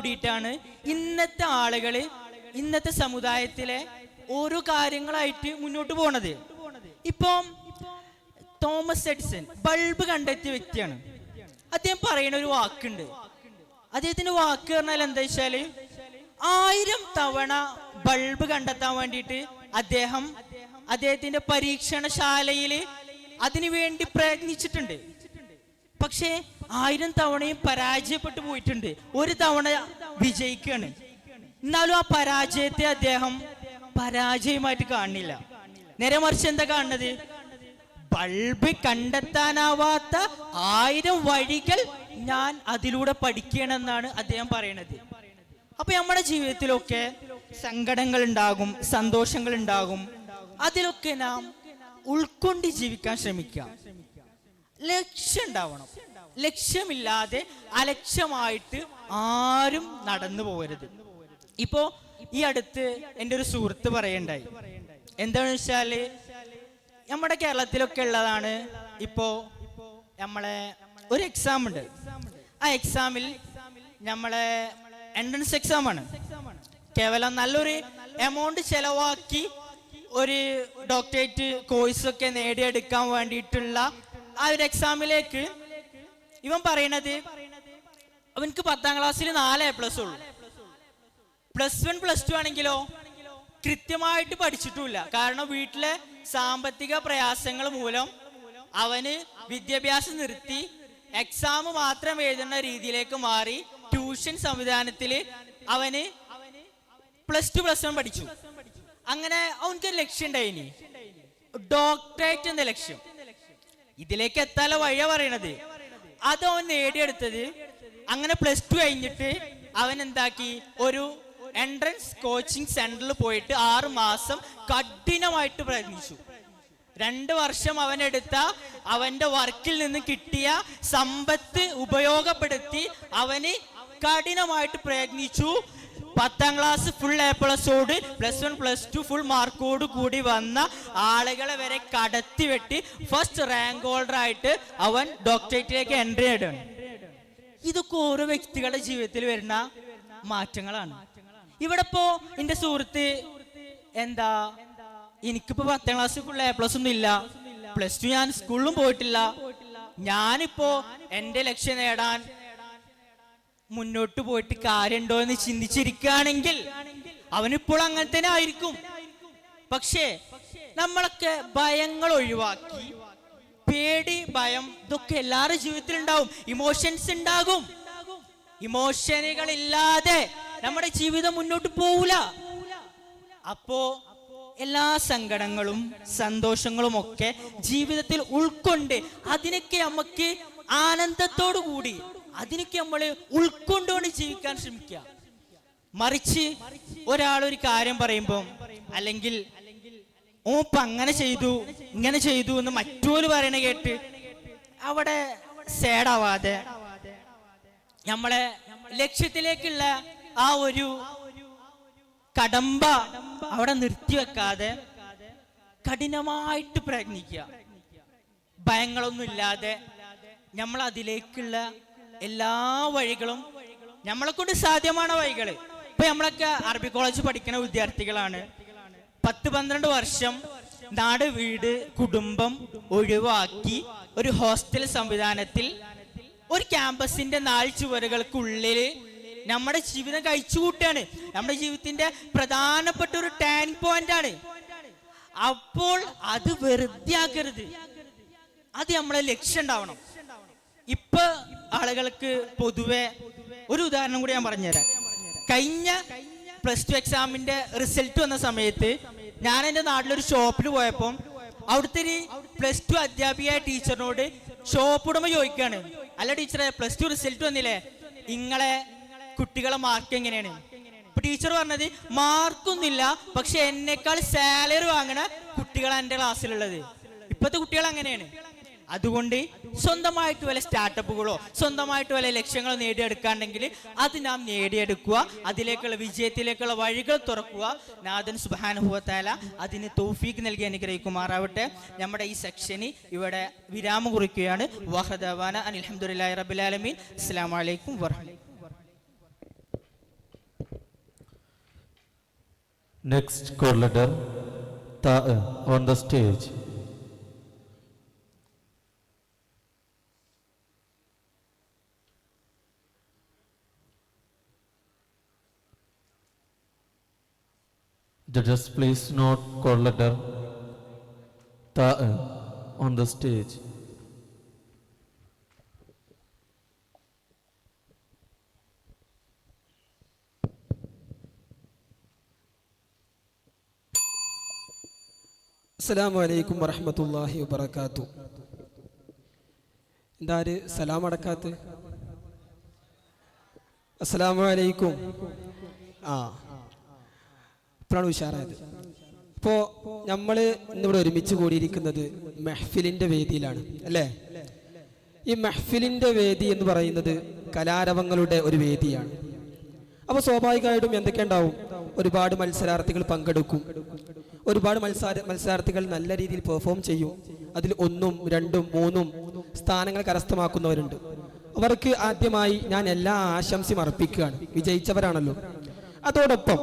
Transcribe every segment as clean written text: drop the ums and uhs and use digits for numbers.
കൂടിയിട്ടാണ് ഇന്നത്തെ ആളുകള് ഇന്നത്തെ സമുദായത്തിലെ ഓരോ കാര്യങ്ങളായിട്ട് മുന്നോട്ട് പോണത്. ഇപ്പം തോമസ് എഡിസൺ ബൾബ് കണ്ടെത്തിയ വ്യക്തിയാണ്. അദ്ദേഹം പറയുന്ന ഒരു വാക്കുണ്ട്. അദ്ദേഹത്തിന്റെ വാക്ക് പറഞ്ഞാൽ എന്താ വെച്ചാല് 1000 തവണ ബൾബ് കണ്ടെത്താൻ വേണ്ടിയിട്ട് അദ്ദേഹത്തിന്റെ പരീക്ഷണശാലയില് അതിനുവേണ്ടി പ്രയത്നിച്ചിട്ടുണ്ട്. പക്ഷേ 1000 തവണയും പരാജയപ്പെട്ടു പോയിട്ടുണ്ട്. ഒരു തവണ വിജയിക്കുകയാണ്. എന്നാലും ആ പരാജയത്തെ അദ്ദേഹം പരാജയമായിട്ട് കാണുന്നില്ല. നേരെ മറിച്ച് എന്താ കാണുന്നത്? ബൾബ് കണ്ടെത്താനാവാത്ത 1000 വഴികൾ ഞാൻ അതിലൂടെ പഠിക്കണമെന്നാണ് അദ്ദേഹം പറയുന്നത്. അപ്പൊ നമ്മുടെ ജീവിതത്തിലൊക്കെ സങ്കടങ്ങൾ ഉണ്ടാകും, സന്തോഷങ്ങൾ ഉണ്ടാകും. അതിലൊക്കെ നാം ഉൾക്കൊണ്ട് ജീവിക്കാൻ ശ്രമിക്കാം. ലക്ഷ്യം ഉണ്ടാവണം. ലക്ഷ്യമില്ലാതെ അലക്ഷ്യമായിട്ട് ആരും നടന്നു പോകരുത്. ഇപ്പോ ഈ അടുത്ത് എൻ്റെ ഒരു സുഹൃത്ത് പറയണ്ടായി. എന്താണെന്ന് വെച്ചാല് നമ്മുടെ കേരളത്തിലൊക്കെ ഉള്ളതാണ്. ഇപ്പോ നമ്മളെ ഒരു എക്സാം ഉണ്ട്. ആ എക്സാമിൽ നമ്മളെ എൻട്രൻസ് എക്സാം ആണ്. കേവലം നല്ലൊരു എമൗണ്ട് ചെലവാക്കി ഒരു ഡോക്ടറേറ്റ് കോഴ്സ് ഒക്കെ നേടിയെടുക്കാൻ വേണ്ടിയിട്ടുള്ള ആ ഒരു എക്സാമിലേക്ക് ഇവൻ പറയണത് അവനക്ക് 10ാം ക്ലാസ്സിൽ 4A+ ഉള്ളൂ. +1 +2 ആണെങ്കിലോ കൃത്യമായിട്ട് പഠിച്ചിട്ടുമില്ല. കാരണം വീട്ടിലെ സാമ്പത്തിക പ്രയാസങ്ങൾ മൂലം അവന് വിദ്യാഭ്യാസം നിർത്തി എക്സാം മാത്രം എഴുതുന്ന രീതിയിലേക്ക് മാറി. ട്യൂഷൻ സംവിധാനത്തിൽ അവന് +2 +1 പഠിച്ചു. അങ്ങനെ അവനക്ക് ലക്ഷ്യം ഉണ്ടായിനി, ഡോക്ടറേറ്റ് എന്ന ലക്ഷ്യം. ഇതിലേക്ക് എത്താനുള്ള വഴിയാ പറയണത്. അത് അവൻ നേടിയെടുത്തത് അങ്ങനെ +2 കഴിഞ്ഞിട്ട് അവൻ എന്താക്കി, ഒരു എൻട്രൻസ് കോച്ചിങ് സെന്ററിൽ പോയിട്ട് 6 മാസം കഠിനമായിട്ട് പ്രയത്നിച്ചു. 2 വർഷം അവനെടുത്ത അവന്റെ വർക്കിൽ നിന്ന് കിട്ടിയ സമ്പത്ത് ഉപയോഗപ്പെടുത്തി അവന് കഠിനമായിട്ട് പ്രയത്നിച്ചു. 10ാം ക്ലാസ് ഫുൾ A+, +1 +2 ഫുൾ മാർക്കോട് കൂടി വന്ന ആളുകളെ വരെ കടത്തിവെട്ടി ഫസ്റ്റ് റാങ്ക് ഹോൾഡർ ആയിട്ട് അവൻ ഡോക്ടറേറ്റിലേക്ക് എൻട്രി നേടുകയാണ്. ഇതൊക്കെ ഓരോ വ്യക്തികളുടെ ജീവിതത്തിൽ വരുന്ന മാറ്റങ്ങളാണ്. ഇവിടെ ഇപ്പോ എന്റെ സുഹൃത്ത് എന്താ, എനിക്കിപ്പോ 10ാം ക്ലാസ് ഫുൾ A+ ഒന്നും ഇല്ല, +2 ഞാൻ സ്കൂളിലും പോയിട്ടില്ല. ഞാനിപ്പോ എന്റെ ലക്ഷ്യം നേടാൻ മുന്നോട്ട് പോയിട്ട് കാര്യമുണ്ടോ എന്ന് ചിന്തിച്ചിരിക്കുകയാണെങ്കിൽ അവനിപ്പോൾ അങ്ങനെ തന്നെ ആയിരിക്കും. പക്ഷേ നമ്മളൊക്കെ ഭയങ്ങൾ ഒഴിവാക്കി, പേടി, ഭയം ഇതൊക്കെ എല്ലാവരുടെ ജീവിതത്തിൽ ഉണ്ടാവും. ഇമോഷൻസ് ഉണ്ടാകും. ഇമോഷനുകൾ ഇല്ലാതെ നമ്മുടെ ജീവിതം മുന്നോട്ട് പോവില്ല. അപ്പോ എല്ലാ സങ്കടങ്ങളും സന്തോഷങ്ങളും ഒക്കെ ജീവിതത്തിൽ ഉൾക്കൊണ്ട് അതിനൊക്കെ നമുക്ക് ആനന്ദത്തോടു കൂടി അതിനൊക്കെ നമ്മൾ ഉൾക്കൊണ്ടുകൊണ്ട് ജീവിക്കാൻ ശ്രമിക്കുക. മറിച്ച് ഒരാളൊരു കാര്യം പറയുമ്പോൾ അല്ലെങ്കിൽ ഓപ്പ അങ്ങനെ ചെയ്തു ഇങ്ങനെ ചെയ്തു എന്ന് മറ്റൊരു പറയണ കേട്ട് അവിടെ സേഡാവാതെ നമ്മളെ ലക്ഷ്യത്തിലേക്കുള്ള ആ ഒരു കടമ്പ അവിടെ നിർത്തിവെക്കാതെ കഠിനമായിട്ട് പ്രയത്നിക്കുക. ഭയങ്ങളൊന്നും ഇല്ലാതെ നമ്മൾ അതിലേക്കുള്ള എല്ലാ വഴികളും നമ്മളെ കൊണ്ട് സാധ്യமான വഴികൾ. ഇപ്പൊ നമ്മളൊക്കെ അറബി കോളേജ് പഠിക്കുന്ന വിദ്യാർത്ഥികളാണ്. 10-12 വർഷം നാട് വീട് കുടുംബം ഒഴിവാക്കി ഒരു ഹോസ്റ്റൽ സംവിധാനത്തിൽ ഒരു ക്യാമ്പസിന്റെ 4 ചുവരുകൾക്കുള്ളിൽ നമ്മുടെ ജീവിതം കഴിച്ചു കൂട്ടാണ്. നമ്മുടെ ജീവിതത്തിന്റെ പ്രധാനപ്പെട്ട ഒരു ടേണിംഗ് പോയിന്റ് ആണ്. അപ്പോൾ അത് വെറുതെ ആക്കരുത്. അത് നമ്മളെ ലക്ഷ്യം ഉണ്ടാവണം. ഇപ്പൊ ആളുകൾക്ക് പൊതുവെ ഒരു ഉദാഹരണം കൂടി ഞാൻ പറഞ്ഞുതരാം. കഴിഞ്ഞ +2 എക്സാമിന്റെ റിസൾട്ട് വന്ന സമയത്ത് ഞാൻ എൻ്റെ നാട്ടിലൊരു ഷോപ്പിൽ പോയപ്പോൾ അവിടുത്തെ ഒരു +2 അധ്യാപികയായ ടീച്ചറിനോട് ഷോപ്പ് ഉടമ ചോദിക്കുകയാണ്, അല്ല ടീച്ചറെ +2 റിസൾട്ട് വന്നില്ലേ, നിങ്ങളെ കുട്ടികളെ മാർക്ക് എങ്ങനെയാണ്? ഇപ്പൊ ടീച്ചർ പറഞ്ഞത് മാർക്കൊന്നുമില്ല, പക്ഷെ എന്നെക്കാൾ സാലറി വാങ്ങണ കുട്ടികളാണ് എൻ്റെ ക്ലാസ്സിലുള്ളത്. ഇപ്പോഴത്തെ കുട്ടികൾ അങ്ങനെയാണ്. അതുകൊണ്ട് സ്വന്തമായിട്ട് വല്ല സ്റ്റാർട്ടപ്പുകളോ സ്വന്തമായിട്ട് വല്ല ലക്ഷ്യങ്ങളോ നേടിയെടുക്കാണ്ടെങ്കിൽ അത് നാം നേടിയെടുക്കുക. അതിലേക്കുള്ള വിജയത്തിലേക്കുള്ള വഴികൾ തുറക്കുക. നാഥൻ സുബ്ഹാനഹു വ തആല അതിന് തൗഫീഖ് നൽകി അനുഗ്രഹിക്കുമാറാവട്ടെ. നമ്മുടെ ഈ സെക്ഷന് ഇവിടെ വിരാമം കുറിക്കുകയാണ്. വഹദവാന അൽഹംദുലില്ലാഹി റബ്ബിൽ ആലമീൻ. അസ്സലാമു അലൈക്കും വറഹ്മത്തുള്ളാഹി. Next call letter Ta on the stage. Judges, please note call letter Ta on the stage. അസ്സലാമു അലൈക്കും വറഹ്മത്തുള്ളാഹി വബറകാത്തു. എന്താര് സലാം അടക്കാത്ത? അസ്സലാമു അലൈക്കും. ഇപ്പോഴാണ് ഉഷാറായത്. ഇപ്പോൾ നമ്മൾ ഇന്നിവിടെ ഒരുമിച്ച് കൂടിയിരിക്കുന്നത് മെഹ്ഫിലിൻ്റെ വേദിയിലാണ് അല്ലേ? ഈ മെഹ്ഫിലിൻ്റെ വേദി എന്ന് പറയുന്നത് കലാരവങ്ങളുടെ ഒരു വേദിയാണ്. അപ്പോൾ സ്വാഭാവികമായിട്ടും എന്തൊക്കെ ഉണ്ടാവും? ഒരുപാട് മത്സരാർത്ഥികൾ പങ്കെടുക്കും. ഒരുപാട് മത്സരാർത്ഥികൾ നല്ല രീതിയിൽ പെർഫോം ചെയ്യും. അതിൽ 1, 2, 3 സ്ഥാനങ്ങൾ കരസ്ഥമാക്കുന്നവരുണ്ട്. അവർക്ക് ആദ്യമായി ഞാൻ എല്ലാ ആശംസയും അർപ്പിക്കുകയാണ്. വിജയിച്ചവരാണല്ലോ. അതോടൊപ്പം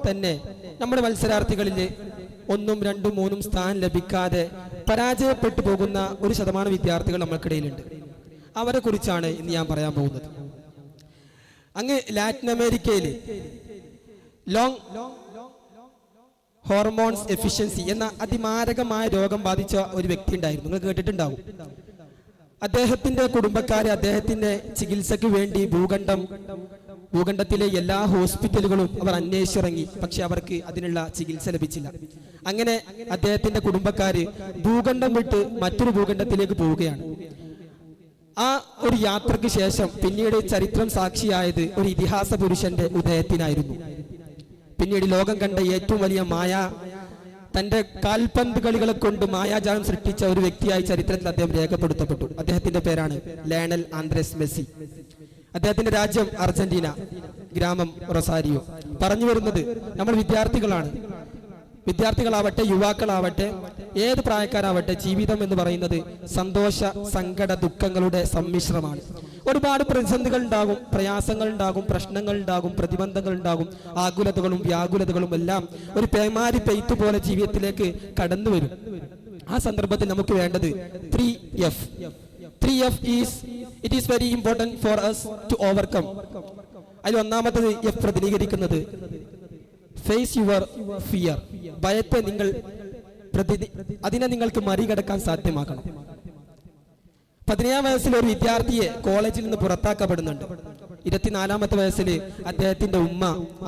തന്നെ നമ്മുടെ മത്സരാർത്ഥികളിൽ 1, 2, 3 സ്ഥാനം ലഭിക്കാതെ പരാജയപ്പെട്ടു പോകുന്ന 1% വിദ്യാർത്ഥികൾ നമ്മൾക്കിടയിലുണ്ട്. അവരെ കുറിച്ചാണ് ഇന്ന് ഞാൻ പറയാൻ പോകുന്നത്. അങ്ങ് ലാറ്റിൻ അമേരിക്കയിൽ ലോങ് ഹോർമോൺസ് എഫിഷ്യൻസി എന്ന അതിമാരകമായ രോഗം ബാധിച്ച ഒരു വ്യക്തി ഉണ്ടായിരുന്നു. നിങ്ങൾ കേട്ടിട്ടുണ്ടാവും. അദ്ദേഹത്തിന്റെ കുടുംബക്കാരെ അദ്ദേഹത്തിന്റെ ചികിത്സയ്ക്ക് വേണ്ടി ഭൂഖണ്ഡത്തിലെ എല്ലാ ഹോസ്പിറ്റലുകളും അവർ അന്വേഷിച്ചിറങ്ങി. പക്ഷെ അവർക്ക് അതിനുള്ള ചികിത്സ ലഭിച്ചില്ല. അങ്ങനെ അദ്ദേഹത്തിന്റെ കുടുംബക്കാര് ഭൂഖണ്ഡം വിട്ട് മറ്റൊരു ഭൂഖണ്ഡത്തിലേക്ക് പോവുകയാണ്. ആ ഒരു യാത്രയ്ക്ക് ശേഷം പിന്നീട് ചരിത്രം സാക്ഷിയായത് ഒരു ഇതിഹാസ പുരുഷന്റെ ഉദയത്തിനായിരുന്നു. പിന്നീട് ലോകം കണ്ട ഏറ്റവും വലിയ തന്റെ കാൽപന്ത് കളികളെ കൊണ്ട് മായാജാലം സൃഷ്ടിച്ച ഒരു വ്യക്തിയായി ചരിത്രത്തിൽ അദ്ദേഹം രേഖപ്പെടുത്തപ്പെട്ടു. അദ്ദേഹത്തിന്റെ പേരാണ് ലയണൽ ആന്ദ്രേസ് മെസ്സി. അദ്ദേഹത്തിന്റെ രാജ്യം അർജന്റീന, ഗ്രാമം റൊസാരിയോ. പറഞ്ഞു വരുന്നത് നമ്മൾ വിദ്യാർത്ഥികളാവട്ടെ യുവാക്കളാവട്ടെ ഏത് പ്രായക്കാരാവട്ടെ ജീവിതം എന്ന് പറയുന്നത് സന്തോഷ സങ്കട ദുഃഖങ്ങളുടെ സമ്മിശ്രമാണ്. ഒരുപാട് പ്രതിസന്ധികൾ ഉണ്ടാകും, പ്രയാസങ്ങൾ ഉണ്ടാകും, പ്രശ്നങ്ങൾ ഉണ്ടാകും, പ്രതിബന്ധങ്ങൾ ഉണ്ടാകും, ആകുലതകളും വ്യാകുലതകളും എല്ലാം ഒരു പേമാരി പെയ്ത്ത് പോലെ ജീവിതത്തിലേക്ക് കടന്നു വരും. ആ സന്ദർഭത്തിൽ നമുക്ക് വേണ്ടത് 3F. 3F it is very important for us to overcome. അതിൽ ഒന്നാമത്തത് F പ്രതിനിധീകരിക്കുന്നത് ഫേസ് യുവർ ഫിയർ. ഭയത്തെ അതിനെ നിങ്ങൾക്ക് മറികടക്കാൻ സാധ്യമാക്കണം. 17 വയസ്സിൽ ഒരു വിദ്യാർത്ഥിയെ കോളേജിൽ നിന്ന് പുറത്താക്കപ്പെടുന്നുണ്ട്. 24 വയസ്സിൽ അദ്ദേഹത്തിന്റെ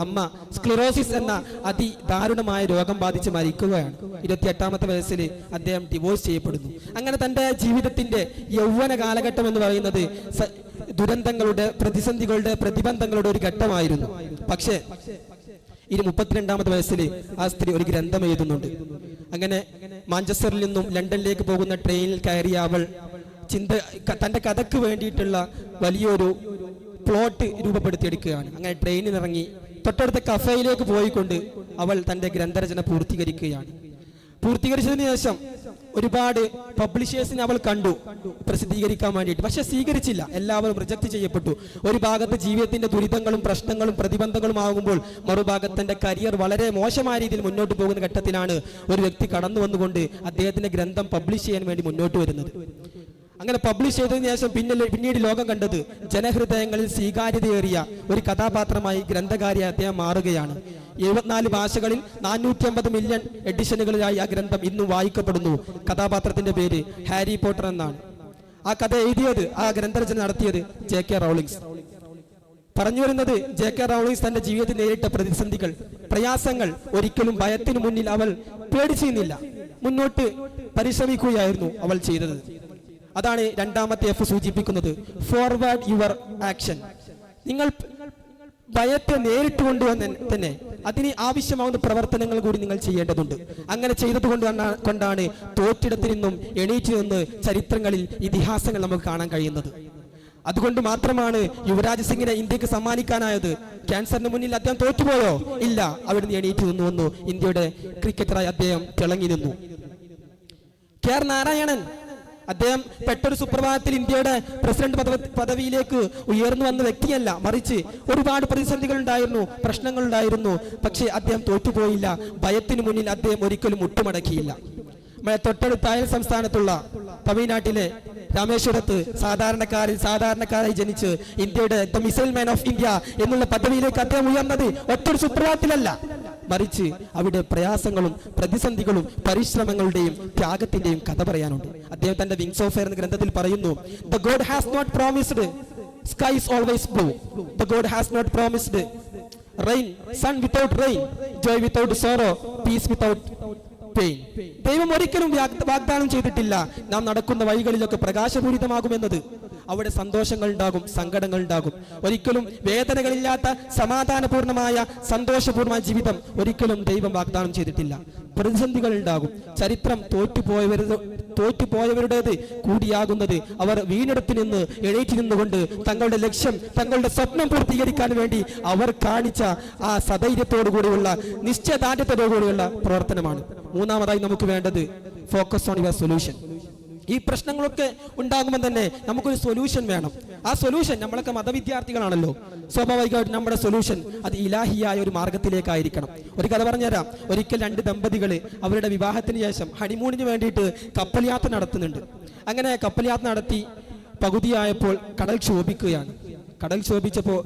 അമ്മ സ്ക്ലിറോസിസ് എന്ന അതിദാരുണമായ രോഗം ബാധിച്ച് മരിക്കുകയാണ്. 28 വയസ്സിൽ അദ്ദേഹം ഡിവോഴ്സ് ചെയ്യപ്പെടുന്നു. അങ്ങനെ തന്റെ ജീവിതത്തിന്റെ യൗവന കാലഘട്ടം എന്ന് പറയുന്നത് ദുരന്തങ്ങളുടെ, പ്രതിസന്ധികളുടെ, പ്രതിബന്ധങ്ങളുടെ ഒരു ഘട്ടമായിരുന്നു. പക്ഷേ 32 വയസ്സിൽ ആ സ്ത്രീ ഒരു ഗ്രന്ഥം എഴുതുന്നുണ്ട്. അങ്ങനെ മാഞ്ചസ്റ്ററിൽ നിന്നും ലണ്ടനിലേക്ക് പോകുന്ന ട്രെയിനിൽ കയറിയ അവൾ തന്റെ കഥയ്ക്ക് വേണ്ടിയിട്ടുള്ള വലിയൊരു പ്ലോട്ട് രൂപപ്പെടുത്തിയെടുക്കുകയാണ്. അങ്ങനെ ട്രെയിനിൽ ഇറങ്ങി തൊട്ടടുത്ത കഫേയിലേക്ക് പോയിക്കൊണ്ട് അവൾ തന്റെ ഗ്രന്ഥരചന പൂർത്തീകരിക്കുകയാണ്. പൂർത്തീകരിച്ചതിന് ശേഷം ഒരുപാട് പബ്ലിഷേഴ്സിനെ അവൾ കണ്ടു പ്രസിദ്ധീകരിക്കാൻ വേണ്ടിയിട്ട്. പക്ഷെ സ്വീകരിച്ചില്ല. എല്ലാവരും റിജക്ട് ചെയ്യപ്പെട്ടു. ഒരു ഭാഗത്ത് ജീവിതത്തിന്റെ ദുരിതങ്ങളും പ്രശ്നങ്ങളും പ്രതിബന്ധങ്ങളും ആകുമ്പോൾ മറുഭാഗത്ത് തന്റെ കരിയർ വളരെ മോശമായ രീതിയിൽ മുന്നോട്ട് പോകുന്ന ഘട്ടത്തിലാണ് ഒരു വ്യക്തി കടന്നു വന്നുകൊണ്ട് അദ്ദേഹത്തിന്റെ ഗ്രന്ഥം പബ്ലിഷ് ചെയ്യാൻ വേണ്ടി മുന്നോട്ട് വരുന്നത്. അങ്ങനെ പബ്ലിഷ് ചെയ്തതിനു ശേഷം പിന്നീട് ലോകം കണ്ടത് ജനഹൃദയങ്ങളിൽ സ്വീകാര്യതയേറിയ ഒരു കഥാപാത്രമായി ഗ്രന്ഥകാരിയായി അദ്ദേഹം മാറുകയാണ്. 74 ഭാഷകളിൽ 450 മില്യൺ എഡിഷനുകളിലായി ആ ഗ്രന്ഥം ഇന്നും വായിക്കപ്പെടുന്നു. കഥാപാത്രത്തിന്റെ പേര് ഹാരി പോട്ടർ എന്നാണ്. ആ കഥ എഴുതിയത്, ആ ഗ്രന്ഥരചന നടത്തിയത് JK റൗളിങ്സ്. പറഞ്ഞു വരുന്നത് JK റൗളിങ്സ് തന്റെ ജീവിതത്തിൽ നേരിട്ട പ്രതിസന്ധികൾ, പ്രയാസങ്ങൾ ഒരിക്കലും ഭയത്തിനു മുന്നിൽ അവൾ പേടിച്ചിരുന്നില്ല. മുന്നോട്ട് പരിശ്രമിക്കുകയായിരുന്നു അവൾ ചെയ്തത്. അതാണ് രണ്ടാമത്തെ F സൂചിപ്പിക്കുന്നത്, ഫോർവേഡ് യുവർ ആക്ഷൻ. നിങ്ങൾ ഭയത്തെ നേരിട്ട് കൊണ്ടുവന്ന് തന്നെ അതിന് ആവശ്യമാവുന്ന പ്രവർത്തനങ്ങൾ കൂടി നിങ്ങൾ ചെയ്യേണ്ടതുണ്ട്. അങ്ങനെ ചെയ്തത് കൊണ്ടാണ് തോറ്റിടത്തിൽ നിന്നും എണീറ്റ് നിന്ന് ചരിത്രങ്ങളിൽ ഇതിഹാസങ്ങൾ നമുക്ക് കാണാൻ കഴിയുന്നത്. അതുകൊണ്ട് മാത്രമാണ് യുവരാജ് സിംഗിനെ ഇന്ത്യക്ക് സമ്മാനിക്കാനായത്. ക്യാൻസറിന് മുന്നിൽ അദ്ദേഹം തോറ്റുപോയോ? ഇല്ല. അവിടുന്ന് എണീറ്റ് നിന്നു വന്നു. ഇന്ത്യയുടെ ക്രിക്കറ്ററായി അദ്ദേഹം തിളങ്ങി നിന്നു. KR നാരായണൻ അദ്ദേഹം പെട്ടൊരു സുപ്രഭാതത്തിൽ ഇന്ത്യയുടെ പ്രസിഡന്റ് പദവിയിലേക്ക് ഉയർന്നു വന്ന വ്യക്തിയല്ല, മറിച്ച് ഒരുപാട് പ്രതിസന്ധികൾ ഉണ്ടായിരുന്നു, പ്രശ്നങ്ങൾ ഉണ്ടായിരുന്നു. പക്ഷേ അദ്ദേഹം തോറ്റുപോയില്ല. ഭയത്തിനു മുന്നിൽ അദ്ദേഹം ഒരിക്കലും മുട്ടുമടക്കിയില്ല. തൊട്ടടുത്ത അയൽ സംസ്ഥാനത്തുള്ള തമിഴ്നാട്ടിലെ രാമേശ്വരത്ത് സാധാരണക്കാരായി ജനിച്ച് ഇന്ത്യയുടെ the missile man of India എന്നുള്ള പദവിയിലേക്ക് അദ്ദേഹം ഉയർന്നത് ഒറ്റൊരു സുപ്രഭാതത്തിലല്ല, മറിച്ച് അവിടെ പ്രയാസങ്ങളും പ്രതിസന്ധികളും പരിശ്രമങ്ങളുടെയും ത്യാഗത്തിന്റെയും കഥ പറയാനുണ്ട്. അദ്ദേഹം തന്റെ വിങ്സ് ഓഫ് എയർ എന്ന ഗ്രന്ഥത്തിൽ പറയുന്നു, the god has not promised sky is always blue, the god has not promised rain, sun without rain, joy without sorrow, peace without pain. ദൈവം ഒരിക്കലും വാഗ്ദാനം ചെയ്തിട്ടില്ല നാം നടക്കുന്ന വഴികളിലൊക്കെ പ്രകാശപൂരിതമാകുമെന്നത്. അവിടെ സന്തോഷങ്ങൾ ഉണ്ടാകും, സങ്കടങ്ങൾ ഉണ്ടാകും. ഒരിക്കലും വേദനകളില്ലാത്ത സമാധാനപൂർണമായ സന്തോഷപൂർണമായ ജീവിതം ഒരിക്കലും ദൈവം വാഗ്ദാനം ചെയ്തിട്ടില്ല. പ്രതിസന്ധികൾ ഉണ്ടാകും. ചരിത്രം തോറ്റുപോയവരുടേത് കൂടിയാകുന്നത് അവർ വീണെടുത്ത് നിന്ന് എഴുന്നേറ്റ് നിന്നുകൊണ്ട് തങ്ങളുടെ ലക്ഷ്യം, തങ്ങളുടെ സ്വപ്നം പൂർത്തീകരിക്കാൻ വേണ്ടി അവർ കാണിച്ച ആ സധൈര്യത്തോടു കൂടിയുള്ള നിശ്ചയദാർഢ്യത്തോടു കൂടിയുള്ള പ്രവർത്തനമാണ്. മൂന്നാമതായി നമുക്ക് വേണ്ടത് ഫോക്കസ് ഓൺ യുവർ സൊല്യൂഷൻ. ഈ പ്രശ്നങ്ങളൊക്കെ ഉണ്ടാകുമ്പോൾ തന്നെ നമുക്കൊരു സൊല്യൂഷൻ വേണം. ആ സൊല്യൂഷൻ, നമ്മളൊക്കെ മതവിദ്യാർത്ഥികളാണല്ലോ, സ്വാഭാവികമായിട്ട് നമ്മുടെ സൊല്യൂഷൻ അത് ഇലാഹിയായ ഒരു മാർഗത്തിലേക്കായിരിക്കണം. ഒരു കഥ പറഞ്ഞുതരാം. ഒരിക്കൽ 2 ദമ്പതികൾ അവരുടെ വിവാഹത്തിന് ശേഷം ഹണിമൂണിന് വേണ്ടിയിട്ട് കപ്പൽ യാത്ര നടത്തുന്നുണ്ട്. അങ്ങനെ കപ്പൽ യാത്ര നടത്തി പകുതിയായപ്പോൾ കടൽ ക്ഷോഭിക്കുകയാണ്. കടൽ ക്ഷോഭിച്ചപ്പോൾ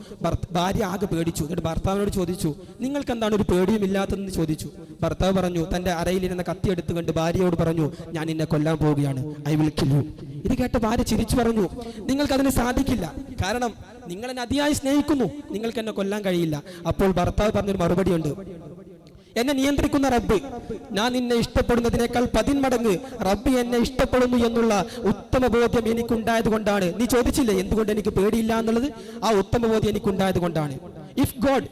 ഭാര്യ ആകെ പേടിച്ചു. എന്നിട്ട് ഭർത്താവിനോട് ചോദിച്ചു, നിങ്ങൾക്ക് എന്താണ് ഒരു പേടിയും ഇല്ലാത്തതെന്ന് ചോദിച്ചു. ഭർത്താവ് പറഞ്ഞു, തന്റെ അരയിലിരുന്ന കത്തി എടുത്തുകൊണ്ട് ഭാര്യയോട് പറഞ്ഞു, ഞാൻ നിന്നെ കൊല്ലാൻ പോവുകയാണ്, ഐ വിൽ കിൽ യു. ഇത് കേട്ട ഭാര്യ ചിരിച്ചു പറഞ്ഞു, നിങ്ങൾക്ക് അതിന് സാധിക്കില്ല, കാരണം നിങ്ങൾ എന്നെ അതിയായി സ്നേഹിക്കുന്നു, നിങ്ങൾക്ക് എന്നെ കൊല്ലാൻ കഴിയില്ല. അപ്പോൾ ഭർത്താവ് പറഞ്ഞൊരു മറുപടി ഉണ്ട്, എന്നെ നിയന്ത്രിക്കുന്ന റബ്ബ്, ഞാൻ നിന്നെ ഇഷ്ടപ്പെടുന്നതിനേക്കാൾ 10 മടങ്ങ് റബ്ബ് എന്നെ ഇഷ്ടപ്പെടുന്നു എന്നുള്ള ഉത്തമ ബോധ്യം എനിക്കുണ്ടായത് കൊണ്ടാണ്. നീ ചോദിച്ചില്ലേ എന്തുകൊണ്ട് എനിക്ക് പേടിയില്ല എന്നുള്ളത്? ആ ഉത്തമ ബോധ്യം എനിക്കുണ്ടായത് കൊണ്ടാണ്.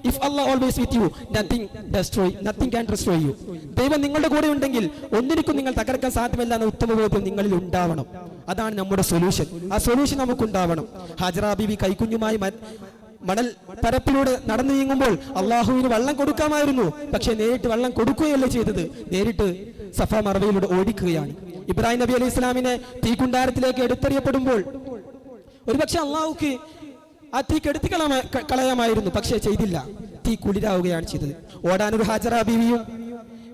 If Allah always with you, nothing can destroy you. ദൈവം നിങ്ങളുടെ കൂടെ ഉണ്ടെങ്കിൽ ഒന്നിനും നിങ്ങൾ തകർക്കാൻ സാധ്യമല്ല എന്ന ഉത്തമ ബോധ്യം നിങ്ങളിൽ ഉണ്ടാവണം. അതാണ് നമ്മുടെ സൊല്യൂഷൻ. ആ സൊല്യൂഷൻ നമുക്കുണ്ടാവണം. ഹാജറ ബീവി കൈക്കുഞ്ഞുമായി മണൽ പരപ്പിലൂടെ നടന്നു നീങ്ങുമ്പോൾ അള്ളാഹുവിന് വെള്ളം കൊടുക്കാമായിരുന്നു, പക്ഷെ നേരിട്ട് വെള്ളം കൊടുക്കുകയല്ലേ ചെയ്തത്, നേരിട്ട് സഫ മറവയിലൂടെ ഓടിക്കുകയാണ്. ഇബ്രാഹിം നബി അലൈഹി ഇസ്ലാമിനെ തീക്കുണ്ടാരത്തിലേക്ക് എടുത്തെറിയപ്പെടുമ്പോൾ ഒരുപക്ഷെ അള്ളാഹുക്ക് ആ തീ കെടുത്തി കളയാമായിരുന്നു, പക്ഷെ ചെയ്തില്ല. തീ കുളിരാവുകയാണ് ചെയ്തത്. ഓടാനൊരു ഹാജറ ബീവിയും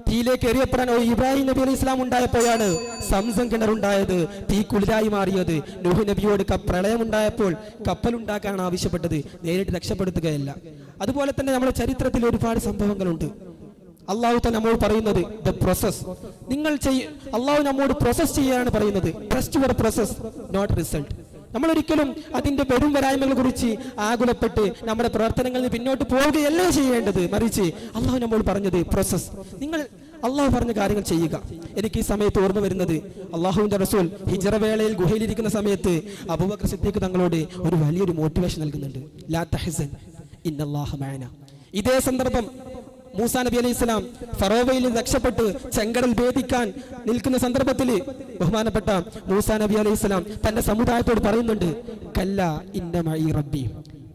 തീയിലേക്ക് എറിയപ്പെടാൻ ഇബ്രാഹിം നബി അലൈഹി ഇസ്ലാം ഉണ്ടായപ്പോഴാണ് സംസം കിണറുണ്ടായത്, തീ കുളിരായി മാറിയത്. നൂഹ് നബിയോട് പ്രളയം ഉണ്ടായപ്പോൾ കപ്പലുണ്ടാക്കാനാണ് ആവശ്യപ്പെട്ടത്, നേരിട്ട് രക്ഷപ്പെടുത്തുകയല്ല. അതുപോലെ തന്നെ നമ്മുടെ ചരിത്രത്തിൽ ഒരുപാട് സംഭവങ്ങളുണ്ട്. അള്ളാഹു തന്നെ നമ്മോട് പറയുന്നത് ദ പ്രോസസ്, അള്ളാഹു നമ്മോട് പ്രോസസ് ചെയ്യാനാണ് പറയുന്നത്. Trust your process, not result. നമ്മളൊരിക്കലും അതിന്റെ പെരും വരായ്മകളെ കുറിച്ച് ആകുലപ്പെട്ട് നമ്മുടെ പ്രവർത്തനങ്ങളിൽ പിന്നോട്ട് പോവുകയല്ലേ ചെയ്യേണ്ടത്, മറിച്ച് അള്ളാഹു നമ്മോട് പറഞ്ഞത് പ്രോസസ്. നിങ്ങൾ അള്ളാഹു പറഞ്ഞ കാര്യങ്ങൾ ചെയ്യുക. എനിക്ക് ഈ സമയത്ത് ഓർമ്മ വരുന്നത്, അള്ളാഹുവിന്റെ റസൂൽ ഹിജ്റ വേളയിൽ ഗുഹയിലിരിക്കുന്ന സമയത്ത് അബൂബക്കർ സിദ്ദീഖ് തങ്ങളോട് ഒരു വലിയൊരു മോട്ടിവേഷൻ നൽകുന്നുണ്ട്, ലാ തഹ്സൻ ഇന്നല്ലാഹ മഅനാ. ഇതേ സന്ദർഭം മൂസാ നബി അലൈഹി സ്വലാം ഫറോവയിൽ രക്ഷപ്പെട്ട് ചെങ്കടൽ ഭേദിക്കാൻ നിൽക്കുന്ന സന്ദർഭത്തിൽ ബഹുമാനപ്പെട്ട മൂസാ നബി അലൈഹി സ്വലാം തന്റെ സമുദായത്തോട് പറയുന്നുണ്ട്, കല്ല ഇന്ന മഈ റബ്ബി,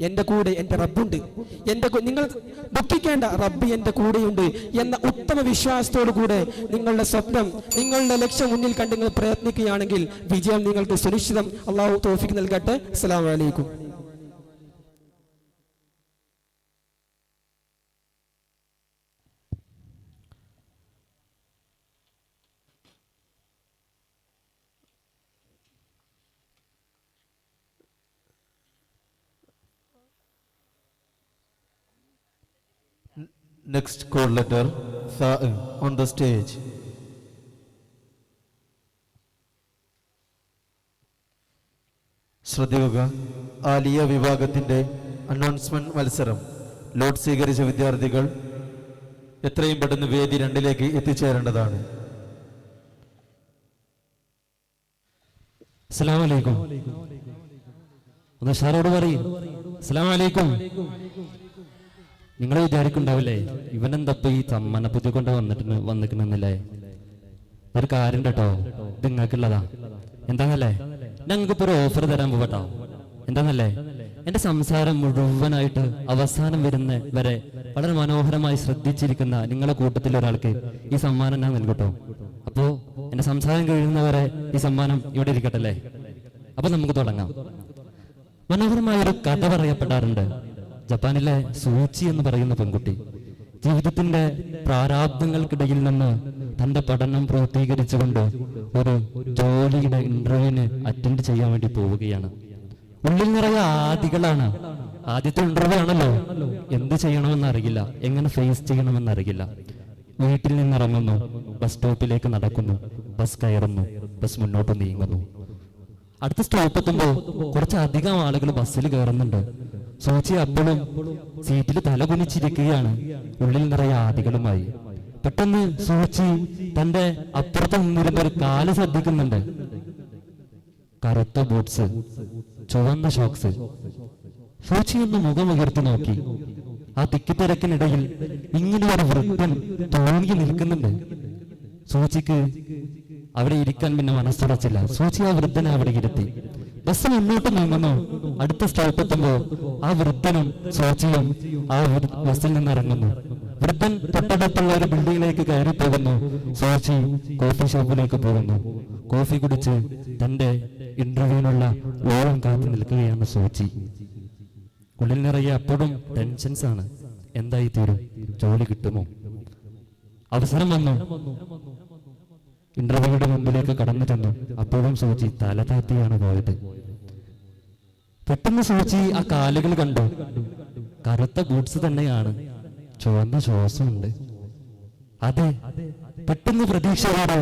എന്റെ കൂടെ എന്റെ റബ്ബുണ്ട്, നിങ്ങൾ ദുഃഖിക്കേണ്ട, റബ്ബ് എന്റെ കൂടെയുണ്ട് എന്ന ഉത്തമ വിശ്വാസത്തോടു കൂടെ നിങ്ങളുടെ സ്വപ്നം, നിങ്ങളുടെ ലക്ഷ്യം മുന്നിൽ കണ്ട് നിങ്ങൾ പ്രയത്നിക്കുകയാണെങ്കിൽ വിജയം നിങ്ങൾക്ക് സുനിശ്ചിതം. അള്ളാഹു തൗഫീഖ് നൽകട്ടെ. അസ്സലാമു അലൈക്കും. Next call letter, Tha on the stage. ശ്രദ്ധിക്കുക, ആലിയ വിഭാഗത്തിന്റെ അനൗൺസ്മെന്റ് മത്സരം ലോട്ട് സ്വീകരിച്ച വിദ്യാർത്ഥികൾ എത്രയും പെട്ടെന്ന് വേദി 2 എത്തിച്ചേരേണ്ടതാണ്. അസ്സലാമു അലൈക്കും. ഒന്ന് ഷാറോട് പറയും അസ്സലാമു അലൈക്കും. നിങ്ങൾ വിചാരിക്കുണ്ടാവില്ലേ ഇവനെന്തപ്പ ഈ തമ്മനപ്പുത്തി കൊണ്ട് വന്നിക്കണെന്നല്ലേ? ഒരു കാര്യം കേട്ടോ, ഇത് നിങ്ങൾക്കുള്ളതാ. എന്താന്നല്ലേ, ഞങ്ങൾക്കിപ്പോ ഒരു ഓഫർ തരാൻ പോകട്ടോ. എന്താന്നല്ലേ, എന്റെ സംസാരം മുഴുവനായിട്ട് അവസാനം വരുന്ന വരെ വളരെ മനോഹരമായി ശ്രദ്ധിച്ചിരിക്കുന്ന നിങ്ങളെ കൂട്ടത്തിൽ ഒരാൾക്ക് ഈ സമ്മാനം ഞാൻ നൽകട്ടോ. അപ്പോ എന്റെ സംസാരം കഴിയുന്നവരെ ഈ സമ്മാനം ഇവിടെ ഇരിക്കട്ടെ അല്ലേ? അപ്പൊ നമുക്ക് തുടങ്ങാം. മനോഹരമായൊരു കഥ പറയപ്പെടാറുണ്ട്. ജപ്പാനിലെ സൂചി എന്ന് പറയുന്ന പെൺകുട്ടി ജീവിതത്തിന്റെ പ്രാരാബ്ദങ്ങൾക്കിടയിൽ നിന്ന് തന്റെ പഠനം പൂർത്തീകരിച്ചുകൊണ്ട് ഒരു ജോലിയുടെ ഇന്റർവ്യൂവിന് അറ്റൻഡ് ചെയ്യാൻ വേണ്ടി പോവുകയാണ്. ഉള്ളിൽ നിറയെ ആദികളാണ്. ആദ്യത്തെ ഇന്റർവ്യൂ ആണല്ലോ. എന്ത് ചെയ്യണമെന്ന് അറിയില്ല, എങ്ങനെ ഫേസ് ചെയ്യണമെന്ന് അറിയില്ല. വീട്ടിൽ നിന്നിറങ്ങുന്നു, ബസ് സ്റ്റോപ്പിലേക്ക് നടക്കുന്നു, ബസ് കയറുന്നു, ബസ് മുന്നോട്ട് നീങ്ങുന്നു. അടുത്ത സ്റ്റോപ്പ് എത്തുമ്പോൾ കുറച്ചധികം ആളുകൾ ബസ്സിൽ കയറുന്നുണ്ട്. സൂചി അപ്പോഴും സീറ്റിൽ തല കുനിച്ചിരിക്കുകയാണ്, ഉള്ളിൽ നിറയെ ആദികളുമായി. പെട്ടെന്ന് സൂചി തന്റെ അപ്പുറത്ത് നിന്നിരുന്ന ഒരു കാല് ശ്രദ്ധിക്കുന്നുണ്ട്. കറുത്ത ബൂട്ട്സ്, ചുവന്ന ഷോക്സ്. സൂചി ഒന്ന് മുഖമുയർത്തി നോക്കി. ആ തിക്കിത്തിരക്കിനിടയിൽ ഇങ്ങനെ ഒരു വൃദ്ധൻ തൂങ്ങി നിൽക്കുന്നുണ്ട്. സൂചിക്ക് അവിടെ ഇരിക്കാൻ പിന്നെ മനസ്സുറച്ചില്ല. സൂചി ആ വൃദ്ധനെ അവിടെ ഇരുത്തി. ബസ് മുന്നോട്ട് നീങ്ങുന്നു. അടുത്ത സ്റ്റോപ്പ് എത്തുമ്പോ ആ വൃദ്ധനും സൂചിയും ആ ബസ്സിൽ നിന്ന് ഇറങ്ങുന്നു. വൃദ്ധൻ തൊട്ടടുത്തുള്ള ഒരു ബിൽഡിങ്ങിലേക്ക് കയറി പോകുന്നു. സൂചി കോഫി ഷോപ്പിലേക്ക് പോകുന്നു. കോഫി കുടിച്ച് തന്റെ ഇന്റർവ്യൂവിനുള്ള ഓളം കാത്തു നിൽക്കുകയാണ് സൂചി. ഉള്ളിൽ നിറയെ അപ്പോഴും ടെൻഷൻസ് ആണ്. എന്തായി തീരും? ജോലി കിട്ടുമോ? അവസരം വന്നു. ഇന്റർവ്യൂയുടെ മുമ്പിലേക്ക് കടന്നു ചെന്നു. അപ്പോഴും സൂചി തല താത്തിയാണ് പോയത്. പെട്ടെന്ന് സൂചി ആ കാലുകൾ കണ്ടു. കറുത്ത ബൂട്ട്സ് തന്നെയാണ്, ചുവന്ന ശ്വാസമുണ്ട്. അതെ, പെട്ടെന്ന് പ്രതീക്ഷയോടെ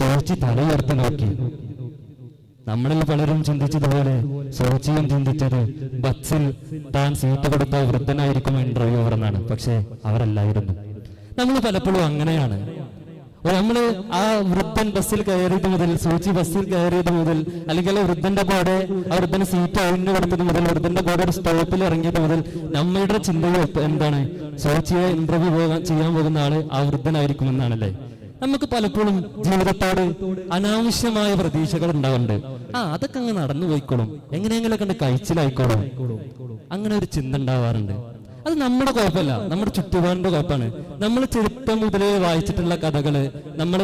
സൂചി തല ഉയർത്തി നോക്കി. നമ്മളിൽ പലരും ചിന്തിച്ചതുപോലെ സൂചിയും ചിന്തിച്ചത് ബസ്സിൽ താൻ സീറ്റ് കൊടുത്ത വൃദ്ധനായിരിക്കും ഇന്റർവ്യൂവർ എന്നാണ്. പക്ഷെ അവരല്ലായിരുന്നു. നമ്മൾ പലപ്പോഴും അങ്ങനെയാണ്. നമ്മള് ആ വൃദ്ധൻ ബസ്സിൽ കയറിയത് മുതൽ, സൂചി ബസ്സിൽ കയറിയത് മുതൽ, അല്ലെങ്കിൽ വൃദ്ധന്റെ കൂടെ ആ വൃദ്ധന് സീറ്റ് ഒഴിഞ്ഞു കൊടുത്തത് മുതൽ, വൃദ്ധന്റെ കൂടെ ഒരു സ്റ്റോപ്പിൽ ഇറങ്ങിയത് മുതൽ നമ്മളുടെ ചിന്തകൾ എന്താണ്? സൂചിയെ ഇന്റർവ്യൂ ചെയ്യാൻ പോകുന്ന ആള് ആ വൃദ്ധനായിരിക്കും എന്നാണല്ലേ. നമുക്ക് പലപ്പോഴും ജീവിതത്തോട് അനാവശ്യമായ പ്രതീക്ഷകൾ ഉണ്ടാവുന്നുണ്ട്. അതൊക്കെ അങ്ങ് നടന്നു പോയിക്കോളും, എങ്ങനെയെങ്കിലും കണ്ട് കഴിച്ചിലായിക്കോളും, അങ്ങനെ ഒരു ചിന്ത ഉണ്ടാവാറുണ്ട്. അത് നമ്മുടെ കുഴപ്പമല്ല, നമ്മുടെ ചുറ്റുപാടിന്റെ കുഴപ്പമാണ്. നമ്മൾ ചെറുപ്പം മുതലേ വായിച്ചിട്ടുള്ള കഥകള്, നമ്മൾ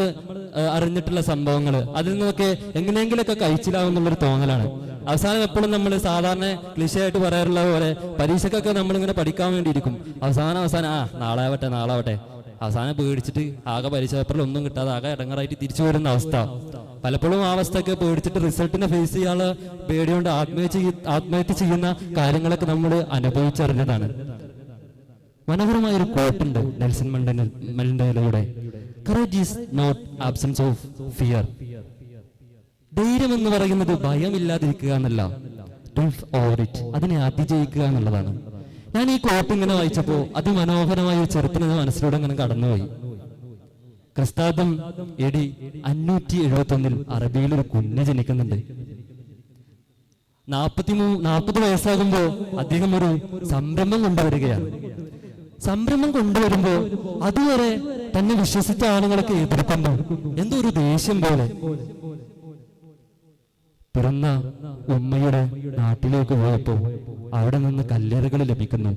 അറിഞ്ഞിട്ടുള്ള സംഭവങ്ങള്, അതിൽ നിന്നൊക്കെ എങ്ങനെയെങ്കിലൊക്കെ കഴിച്ചിലാവുന്നുള്ളൊരു തോന്നലാണ്. അവസാനം എപ്പോഴും നമ്മൾ സാധാരണ ക്ലിഷയായിട്ട് പറയാറുള്ള പോലെ പരീക്ഷക്കൊക്കെ നമ്മളിങ്ങനെ പഠിക്കാൻ വേണ്ടിയിരിക്കും. അവസാനം നാളെ ആവട്ടെ അവസാനം പേടിച്ചിട്ട് ആകെ പരീക്ഷ പേപ്പറിൽ ഒന്നും കിട്ടാതെ ആകെ ഇടങ്ങറായിട്ട് തിരിച്ചു വരുന്ന അവസ്ഥ. പലപ്പോഴും ആ അവസ്ഥയൊക്കെ പേടിച്ചിട്ട് റിസൾട്ടിനെ ഫേസ് ചെയ്യാനുള്ള പേടികൊണ്ട് ആത്മഹത്യ ചെയ്യുന്ന കാര്യങ്ങളൊക്കെ നമ്മൾ അനുഭവിച്ചറിഞ്ഞതാണ്. മനോഹരമായൊരു കോട്ടുണ്ട് നെൽസൺ മണ്ടേലയുടെ. Courage is not absence of fear. ധൈര്യം എന്ന് പറയുന്നത് ഭയമില്ലാതിരിക്കുക എന്നല്ല, ട്രിംഫ് ഓവർ ഇറ്റ്, അതിനെ അതിജയിക്കുക എന്നുള്ളതാണ്. ഞാൻ ഈ കോട്ട് ഇങ്ങനെ വായിച്ചപ്പോ അതിമനോഹരമായ ഒരു ചെറുപ്പന മനസ്സിലൂടെ ഇങ്ങനെ കടന്നുപോയി. ക്രിസ്താബ്ദം AD 571 അറബിയിൽ ഒരു കുഞ്ഞ് ജനിക്കുന്നുണ്ട്. 40 വയസ്സാകുമ്പോ അദ്ദേഹം ഒരു സംരംഭം കൊണ്ടുവരികയാണ്. സംരംഭം കൊണ്ടുവരുമ്പോ അതുവരെ തന്നെ വിശ്വസിച്ച ആളുകളൊക്കെ എതിർക്കുന്നു. എന്തോ ഒരു ദേഷ്യം പോലെ. പിറന്ന ഉമ്മയുടെ നാട്ടിലേക്ക് പോയപ്പോ അവിടെ നിന്ന് കല്ലേറുകൾ ലഭിക്കുന്നു.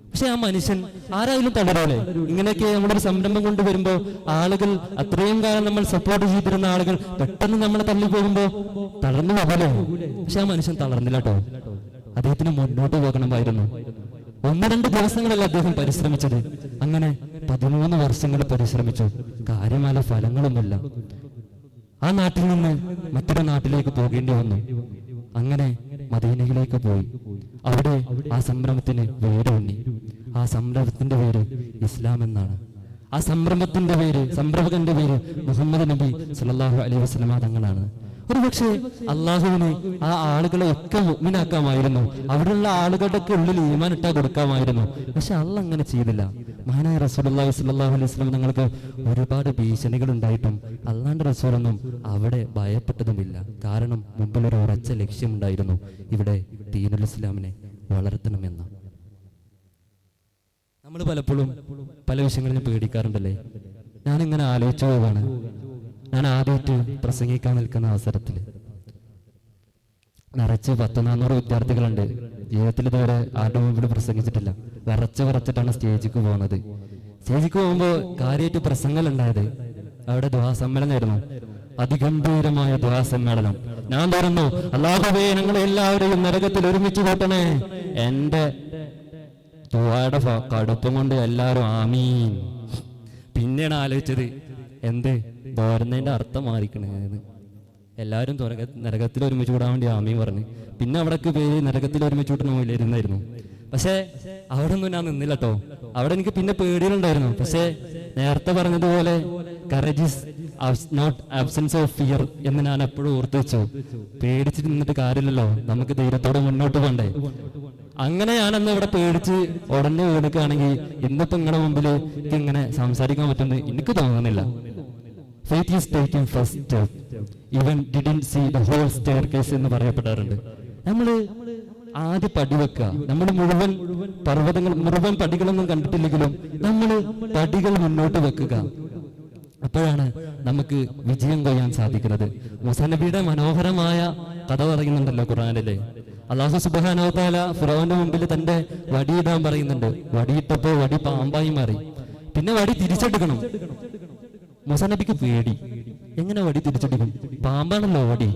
പക്ഷെ ആ മനുഷ്യൻ ആരായാലും തളരോളെ. ഇങ്ങനെയൊക്കെ നമ്മളൊരു സംരംഭം കൊണ്ടുവരുമ്പോ ആളുകൾ, അത്രയും കാലം നമ്മൾ സപ്പോർട്ട് ചെയ്തിരുന്ന ആളുകൾ പെട്ടെന്ന് നമ്മളെ തള്ളി പോകുമ്പോ തളർന്നു പോകലോ. പക്ഷെ ആ മനുഷ്യൻ തളർന്നില്ല കേട്ടോ. അദ്ദേഹത്തിന് മുന്നോട്ട് പോകണമായിരുന്നു. 1-2 ദിവസങ്ങളല്ല അദ്ദേഹം പരിശ്രമിച്ചത്. അങ്ങനെ 13 വർഷങ്ങൾ പരിശ്രമിച്ചു. കാര്യമായ ഫലങ്ങളൊന്നുമില്ല. ആ നാട്ടിൽ നിന്ന് മറ്റൊരു നാട്ടിലേക്ക് പോകേണ്ടി വന്നു. അങ്ങനെ മദീനയിലേക്ക് പോയി. അവിടെ ആ സംരംഭത്തിന് വേരൂന്നി. ആ സംരംഭത്തിന്റെ പേര് ഇസ്ലാം എന്നാണ്. ആ സംരംഭകന്റെ പേര് മുഹമ്മദ് നബി സല്ലല്ലാഹു അലൈഹി വസല്ലമ തങ്ങളാണ്. ഒരുപക്ഷെ അള്ളാഹുവിന് ആ ആളുകളെ ഒക്കെ മുഅ്മിനാക്കാമായിരുന്നു. അവിടെയുള്ള ആളുകളുടെ ഉള്ളിൽ ഈമാൻ ഇട്ടാ കൊടുക്കാമായിരുന്നു. പക്ഷെ അള്ളാഹ് അങ്ങനെ ചെയ്തില്ല. മഹാനായ റസൂലുള്ളാഹി സ്വല്ലല്ലാഹു അലൈഹി വസല്ലം തങ്ങൾക്ക് ഒരുപാട് ഭീഷണികൾ ഉണ്ടായിട്ടും അള്ളാന്റെ റസൂലൊന്നും അവിടെ ഭയപ്പെട്ടതുമില്ല. കാരണം മുമ്പിലൊരു ഉറച്ച ലക്ഷ്യമുണ്ടായിരുന്നു, ഇവിടെ ദീനുൽ ഇസ്ലാമിനെ വളർത്തണമെന്ന്. നമ്മൾ പലപ്പോഴും പല വിഷയങ്ങളിലും പേടിക്കാറുണ്ടല്ലേ. ഞാനിങ്ങനെ ആലോചിച്ചു പോവാണ്. ഞാൻ ആദ്യമായിട്ട് പ്രസംഗിക്കാൻ നിൽക്കുന്ന അവസരത്തിൽ നിറച്ച് 100-400 വിദ്യാർത്ഥികളുണ്ട്. ജീവിതത്തിൽ ഇതുവരെ ആരുടെ മുമ്പിൽ പ്രസംഗിച്ചിട്ടില്ല. വിറച്ചിട്ടാണ് സ്റ്റേജിക്ക് പോകുന്നത്. സ്റ്റേജിക്ക് പോകുമ്പോൾ കാര്യമായിട്ട് പ്രസംഗം ഉണ്ടായത് അവിടെ ദുആ സമ്മേളനമായിരുന്നു. അതിഗംഭീരമായ ദുആ സമ്മേളനം. ഞാൻ പറഞ്ഞു, അല്ലാഹുവേ ഞങ്ങളെ എല്ലാവരെയും നരകത്തിൽ ഒരുമിച്ച് കൂട്ടണേ. എന്റെ ദുആയുടെ കടുപ്പം കൊണ്ട് എല്ലാവരും ആമീൻ. പിന്നെയാണ് ആലോചിച്ചത്, എന്ത് തോരുന്നതിന്റെ അർത്ഥം മാറിക്കണേന്ന്. എല്ലാവരും നരകത്തിൽ ഒരുമിച്ച് കൂടാൻ വേണ്ടി ആമീൻ പറഞ്ഞു. പിന്നെ അവിടേക്ക് പേര് നരകത്തിൽ ഒരുമിച്ച് കൂട്ടണമില്ലായിരുന്നായിരുന്നു. പക്ഷെ അവിടെ ഒന്നും ഞാൻ നിന്നില്ല കേട്ടോ. അവിടെ എനിക്ക് പിന്നെ പേടികളുണ്ടായിരുന്നു. പക്ഷെ നേരത്തെ പറഞ്ഞതുപോലെ courage is not absence of fear എന്ന് ഞാൻ എപ്പോഴും ഓർത്തു വെച്ചു. പേടിച്ചിട്ട് നിന്നിട്ട് കാര്യമില്ലല്ലോ, നമുക്ക് ധൈര്യത്തോടെ മുന്നോട്ട് പോണ്ടേ. അങ്ങനെ ഞാനന്ന് ഇവിടെ പേടിച്ച് ഉടനെ വീണിക്കുകയാണെങ്കിൽ ഇന്നിപ്പോ നിങ്ങളുടെ മുമ്പിൽ എനിക്ക് ഇങ്ങനെ സംസാരിക്കാൻ പറ്റുമെന്ന് എനിക്ക് തോന്നുന്നില്ല. Faith is taking first step. Even didn't see the whole staircase എന്ന് പറയപ്പെടാറുണ്ട്. നമ്മള് ആദ്യ പടി വെക്കുക. നമ്മൾ മുഴുവൻ മുഴുവൻ പടികളൊന്നും കണ്ടിട്ടില്ലെങ്കിലും നമ്മൾ പടികൾ മുന്നോട്ട് വെക്കുക. അപ്പോഴാണ് നമുക്ക് വിജയം കൊയ്യാൻ സാധിക്കുന്നത്. മൂസാ നബിയുടെ മനോഹരമായ കഥ പറയുന്നുണ്ടല്ലോ ഖുർആനിലെ. അല്ലാഹു സുബ്ഹാനഹു വ തആല ഫിറഔന്റെ മുമ്പിൽ തന്റെ വടിയിടാൻ പറയുന്നുണ്ട്. വടിയിട്ടപ്പോ വടി പാമ്പായി മാറി. പിന്നെ വടി തിരിച്ചെടുക്കണം. മൂസാ നബിക്ക് പേടി, എങ്ങനെ വടി തിരിച്ചെടുക്കും? പാമ്പാണല്ലോ വടി.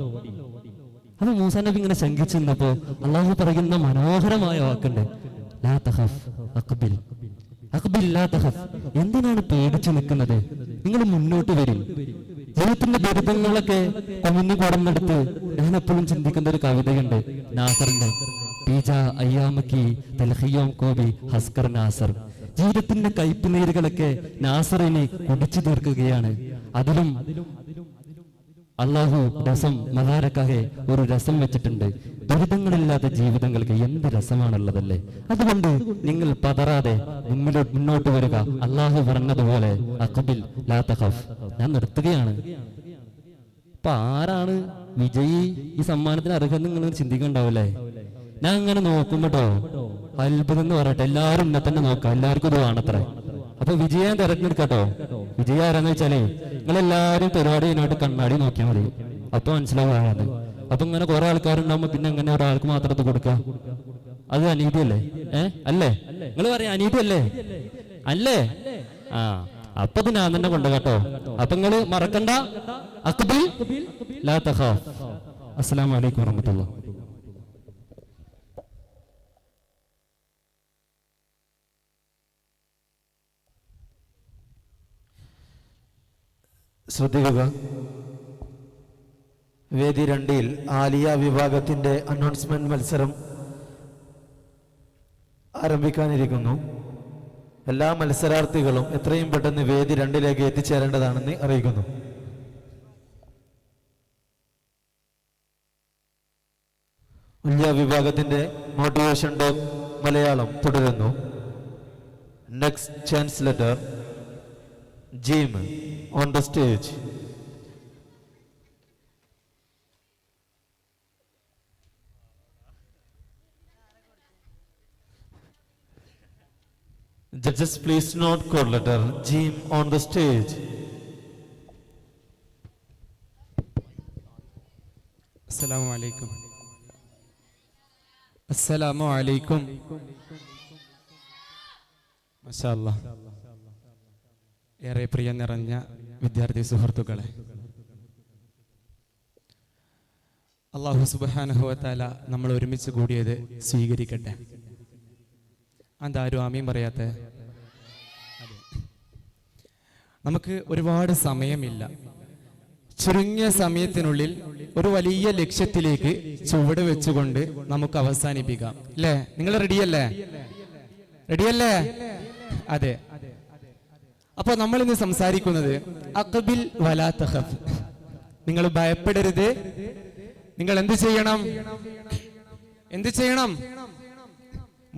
അപ്പൊ മൂസാ നബി ഇങ്ങനെ ശങ്കിച്ചു നിന്നപ്പോ അള്ളാഹു പറയുന്ന മനോഹരമായ വാക്കുണ്ട്, ലാ തഖഫ് അഖ്ബിൽ. അഖ്ബിൽ ലാ തഖഫ്. എന്തിനാണ് പേടിച്ചു നിൽക്കുന്നത്? നിങ്ങൾ മുന്നോട്ട് വരും. ജീവിതത്തിന്റെ ദുരിതങ്ങളൊക്കെ കുമിഞ്ഞു കൂടുന്നെടുത്ത് ഞാൻ എപ്പോഴും ചിന്തിക്കുന്ന ഒരു കവിതയുണ്ട് നാസറിന്റെ, പീജ അയ്യാമക്കി തൽഹിയോം കോബി ഹസ്കർ നാസർ. ജീവിതത്തിന്റെ കയ്പുനീരുകളൊക്കെ നാസറിനെ കുടിച്ചു തീർക്കുകയാണ്. അതിലും അള്ളാഹു രസം മദാരക്കാഹെ ഒരു രസം വെച്ചിട്ടുണ്ട്. ദുരിതങ്ങളില്ലാത്ത ജീവിതങ്ങൾക്ക് എന്ത് രസമാണുള്ളതല്ലേ. അതുകൊണ്ട് നിങ്ങൾ പതറാതെ മുന്നോട്ട് വരിക. അള്ളാഹു പറഞ്ഞതുപോലെ അഖ്ബിൽ ലാ തഖഫ്. ഞാൻ നിർത്തുകയാണ്. അപ്പൊ ആരാണ് വിജയി, ഈ സമ്മാനത്തിന് അർഹത നിങ്ങൾ ചിന്തിക്കണ്ടാവല്ലേ. ഞാൻ അങ്ങനെ നോക്കുമ്പോട്ടോ അത്ഭുതം എന്ന് പറയട്ടെ, എല്ലാവരും എന്നെ തന്നെ നോക്കാം, എല്ലാവർക്കും ഇത് വേണത്രേ. അപ്പൊ വിജയം തിരഞ്ഞെടുക്കട്ടോ. വിജയം ആരാന്ന് വെച്ചാലേ നിങ്ങളെല്ലാവരും പരിപാടി അതിനായിട്ട് കണ്ണാടി നോക്കിയാൽ മതി, അപ്പൊ മനസ്സിലാവാത്. അപ്പൊ ഇങ്ങനെ കുറെ ആൾക്കാരുണ്ടാവുമ്പോ പിന്നെ എങ്ങനെ ഒരാൾക്ക് മാത്രം ഇത് കൊടുക്കുക? അത് അനീതിയല്ലേ? അല്ലേ? നിങ്ങൾ പറയാ അനീതിയല്ലേ? അല്ലേ? ആ, അപ്പൊ ഇത് ഞാൻ തന്നെ കൊണ്ടു കേട്ടോ. അപ്പൊ നിങ്ങള് മറക്കണ്ട, അഖ്ബിൽ ലാ തഖാഫ്. അസ്സലാമു അലൈക്കും വറഹ്മത്തുള്ളാഹി. ശ്രദ്ധിക്കുക, വേദി 2-ൽ ആലിയ വിഭാഗത്തിന്റെ അനൗൺസ്മെന്റ് മത്സരം ആരംഭിക്കാനിരിക്കുന്നു. എല്ലാ മത്സരാർത്ഥികളും എത്രയും പെട്ടെന്ന് വേദി 2-ലേക്ക് എത്തിച്ചേരേണ്ടതാണെന്ന് അറിയിക്കുന്നു. ആലിയ വിഭാഗത്തിന്റെ മോട്ടിവേഷൻ ടോക്ക് മലയാളം തുടരുന്നു. Next chance letter Jim on the stage. Judges, please note code letter Jim on the stage. Assalamu alaikum. Assalamu alaikum. Mashallah. ഏറെ പ്രിയ നിറഞ്ഞ വിദ്യാർത്ഥി സുഹൃത്തുക്കളെ, അല്ലാഹു സുബ്ഹാനഹു വ തആല നമ്മൾ ഒരുമിച്ച് കൂടിയത് സ്വീകരിക്കട്ടെ. അതാരും ആമീൻ പറയാത്തെ? നമുക്ക് ഒരുപാട് സമയമില്ല. ചുരുങ്ങിയ സമയത്തിനുള്ളിൽ ഒരു വലിയ ലക്ഷ്യത്തിലേക്ക് ചുവട് വെച്ചുകൊണ്ട് നമുക്ക് അവസാനിപ്പിക്കാം. അല്ലേ? നിങ്ങൾ റെഡിയല്ലേ? റെഡിയല്ലേ? അതെ. അപ്പൊ നമ്മൾ ഇന്ന് സംസാരിക്കുന്നത് അഖ്ബിൽ വലാ തഖഫ്. നിങ്ങൾ ഭയപ്പെടരുത്. നിങ്ങൾ എന്ത് ചെയ്യണം? എന്ത് ചെയ്യണം?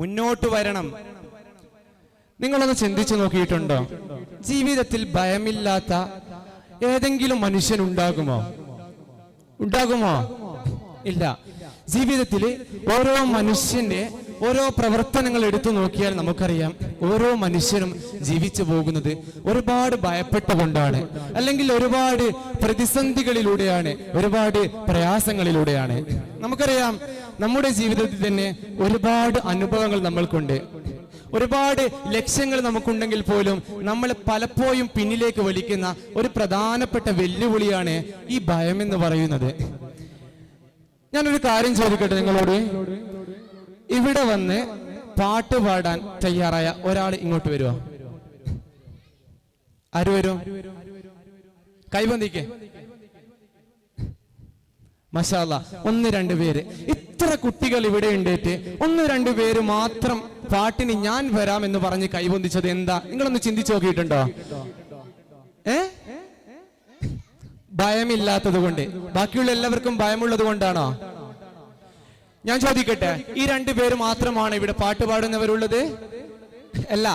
മുന്നോട്ട് വരണം. നിങ്ങളൊന്ന് ചിന്തിച്ചു നോക്കിയിട്ടുണ്ടോ? ജീവിതത്തിൽ ഭയമില്ലാത്ത ഏതെങ്കിലും മനുഷ്യൻ ഉണ്ടാകുമോ? ഉണ്ടാകുമോ? ഇല്ല. ജീവിതത്തിൽ ഓരോ മനുഷ്യന്റെ ഓരോ പ്രവർത്തനങ്ങൾ എടുത്തു നോക്കിയാൽ നമുക്കറിയാം, ഓരോ മനുഷ്യനും ജീവിച്ചു പോകുന്നത് ഒരുപാട് ഭയപ്പെട്ടുകൊണ്ടാണ്, അല്ലെങ്കിൽ ഒരുപാട് പ്രതിസന്ധികളിലൂടെയാണ്, ഒരുപാട് പ്രയാസങ്ങളിലൂടെയാണ്. നമുക്കറിയാം, നമ്മുടെ ജീവിതത്തിൽ തന്നെ ഒരുപാട് അനുഭവങ്ങൾ നമ്മൾക്കുണ്ട്. ഒരുപാട് ലക്ഷ്യങ്ങൾ നമുക്കുണ്ടെങ്കിൽ പോലും നമ്മൾ പലപ്പോഴും പിന്നിലേക്ക് വലിക്കുന്ന ഒരു പ്രധാനപ്പെട്ട വെല്ലുവിളിയാണ് ഈ ഭയം എന്ന് പറയുന്നത്. ഞാനൊരു കാര്യം ചോദിക്കട്ടെ നിങ്ങളോട്. ഇവിടെ വന്ന് പാട്ട് പാടാൻ തയ്യാറായ ഒരാൾ ഇങ്ങോട്ട് വരുമോ? ആര് വരും? കൈബന്ധിക്കേ. മാഷാ അല്ലാ, 1-2 പേര്. ഇത്ര കുട്ടികൾ ഇവിടെ ഉണ്ടേറ്റ് 1-2 പേര് മാത്രം പാട്ടിന് ഞാൻ വരാം എന്ന് പറഞ്ഞ് കൈബന്ധിച്ചത് എന്താ? നിങ്ങളൊന്ന് ചിന്തിച്ചു നോക്കിയിട്ടുണ്ടോ? ഭയമില്ലാത്തത് കൊണ്ട്? ബാക്കിയുള്ള എല്ലാവർക്കും ഭയമുള്ളത് കൊണ്ടാണോ? ഞാൻ ചോദിക്കട്ടെ, ഈ 2 പേര് മാത്രമാണ് ഇവിടെ പാട്ട് പാടുന്നവരുള്ളത്? അല്ല,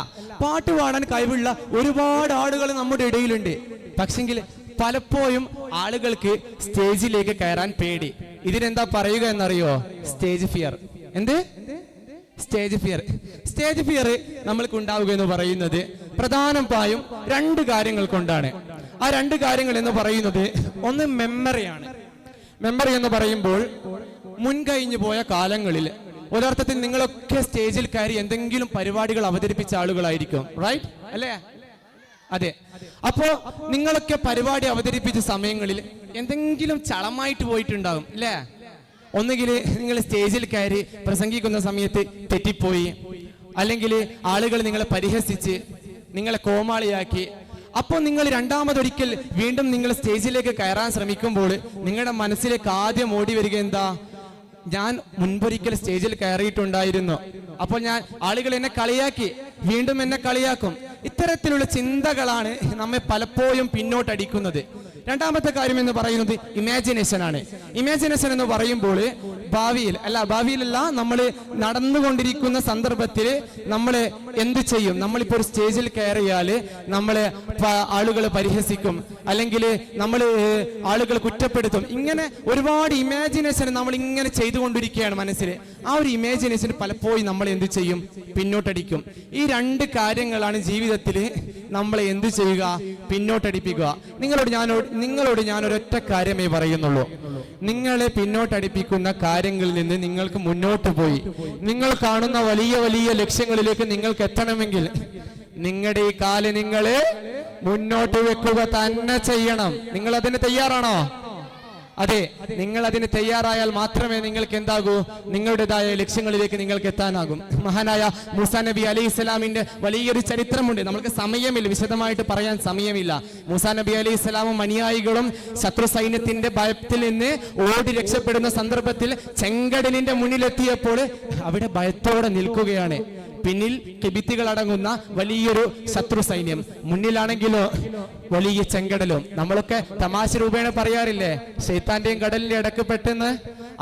പാട്ട് പാടാൻ കഴിവുള്ള ഒരുപാട് ആളുകൾ നമ്മുടെ ഇടയിലുണ്ട്. പക്ഷെങ്കിൽ പലപ്പോഴും ആളുകൾക്ക് സ്റ്റേജിലേക്ക് കയറാൻ പേടി. ഇതിനെന്താ പറയുക എന്നറിയോ? Stage fear. എന്ത്? Stage fear. സ്റ്റേജ് ഫിയർ നമ്മൾക്ക് ഉണ്ടാവുക എന്ന് പറയുന്നത് പ്രധാനമായും 2 കാര്യങ്ങൾ കൊണ്ടാണ്. ആ 2 കാര്യങ്ങൾ എന്ന് പറയുന്നത്, ഒന്ന് മെമ്മറിയാണ്. മെമ്മറി എന്ന് പറയുമ്പോൾ മുൻകഴിഞ്ഞു പോയ കാലങ്ങളിൽ ഒരർത്ഥത്തിൽ നിങ്ങളൊക്കെ സ്റ്റേജിൽ കയറി എന്തെങ്കിലും പരിപാടികൾ അവതരിപ്പിച്ച ആളുകളായിരിക്കും, റൈറ്റ് അല്ലേ? അതെ. അപ്പോ നിങ്ങളൊക്കെ പരിപാടി അവതരിപ്പിച്ച സമയങ്ങളിൽ എന്തെങ്കിലും ചളമായിട്ട് പോയിട്ടുണ്ടാകും അല്ലേ? ഒന്നുകിൽ നിങ്ങൾ സ്റ്റേജിൽ കയറി പ്രസംഗിക്കുന്ന സമയത്ത് തെറ്റിപ്പോയി, അല്ലെങ്കിൽ ആളുകൾ നിങ്ങളെ പരിഹസിച്ച് നിങ്ങളെ കോമാളിയാക്കി. അപ്പോൾ നിങ്ങൾ രണ്ടാമതൊരിക്കൽ വീണ്ടും നിങ്ങൾ സ്റ്റേജിലേക്ക് കയറാൻ ശ്രമിക്കുമ്പോൾ നിങ്ങളുടെ മനസ്സിലേക്ക് ആദ്യം ഓടി വരിക എന്താ? ഞാൻ മുൻപൊരിക്കൽ സ്റ്റേജിൽ കയറിയിട്ടുണ്ടായിരുന്നു, അപ്പോൾ ഞാൻ ആളുകൾ എന്നെ കളിയാക്കി, വീണ്ടും എന്നെ കളിയാക്കും. ഇത്തരത്തിലുള്ള ചിന്തകളാണ് നമ്മെ പലപ്പോഴും പിന്നോട്ടടിക്കുന്നത്. രണ്ടാമത്തെ കാര്യം എന്ന് പറയുന്നത് ഇമാജിനേഷൻ ആണ്. ഇമാജിനേഷൻ എന്ന് പറയുമ്പോൾ ഭാവിയിലല്ല, നമ്മൾ നടന്നുകൊണ്ടിരിക്കുന്ന സന്ദർഭത്തിൽ നമ്മൾ എന്ത് ചെയ്യും? നമ്മളിപ്പോൾ ഒരു സ്റ്റേജിൽ കയറിയാൽ നമ്മളെ ആളുകൾ പരിഹസിക്കും, അല്ലെങ്കിൽ നമ്മൾ ആളുകൾ കുറ്റപ്പെടുത്തും. ഇങ്ങനെ ഒരുപാട് ഇമാജിനേഷൻ നമ്മൾ ഇങ്ങനെ ചെയ്തുകൊണ്ടിരിക്കുകയാണ് മനസ്സിൽ. ആ ഒരു ഇമാജിനേഷൻ പലപ്പോഴും നമ്മൾ എന്ത് ചെയ്യും? പിന്നോട്ടടിക്കും. ഈ 2 കാര്യങ്ങളാണ് ജീവിതത്തിൽ നമ്മളെ എന്ത് ചെയ്യുക? പിന്നോട്ടടിപ്പിക്കുക. നിങ്ങളോട് ഞാൻ ഒരൊറ്റ കാര്യമേ പറയുന്നുള്ളൂ. നിങ്ങളെ പിന്നോട്ടടിപ്പിക്കുന്ന കാര്യങ്ങളിൽ നിന്ന് നിങ്ങൾക്ക് മുന്നോട്ട് പോയി നിങ്ങൾ കാണുന്ന വലിയ വലിയ ലക്ഷ്യങ്ങളിലേക്ക് നിങ്ങൾക്ക് എത്തണമെങ്കിൽ നിങ്ങളുടെ ഈ കാല് നിങ്ങളെ മുന്നോട്ട് വെക്കുക തന്നെ ചെയ്യണം. നിങ്ങൾ അതിന് തയ്യാറാണോ? അതെ, നിങ്ങൾ അതിന് തയ്യാറായാൽ മാത്രമേ നിങ്ങൾക്ക് എന്താകൂ? നിങ്ങളുടേതായ ലക്ഷ്യങ്ങളിലേക്ക് നിങ്ങൾക്ക് എത്താനാകും. മഹാനായ മൂസാ നബി അലൈഹി സ്വലാമിന്റെ വലിയൊരു ചരിത്രമുണ്ട്. നമുക്ക് സമയമില്ല, വിശദമായിട്ട് പറയാൻ സമയമില്ല. മൂസാ നബി അലൈഹി സ്വലാമും അനുയായികളും ശത്രു സൈന്യത്തിന്റെ ഭയത്തിൽ നിന്ന് ഓടി രക്ഷപ്പെടുന്ന സന്ദർഭത്തിൽ ചെങ്കടലിന്റെ മുന്നിലെത്തിയപ്പോൾ അവിടെ ഭയത്തോടെ നിൽക്കുകയാണ്. പിന്നിൽ കിബിത്തികൾ അടങ്ങുന്ന വലിയൊരു ശത്രു സൈന്യം, മുന്നിലാണെങ്കിലോ വലിയ ചെങ്കടലും. നമ്മളൊക്കെ തമാശ രൂപേണ പറയാറില്ലേ, ശൈത്താന്റെയും കടലിന്റെ ഇടക്ക് പെട്ടെന്ന്?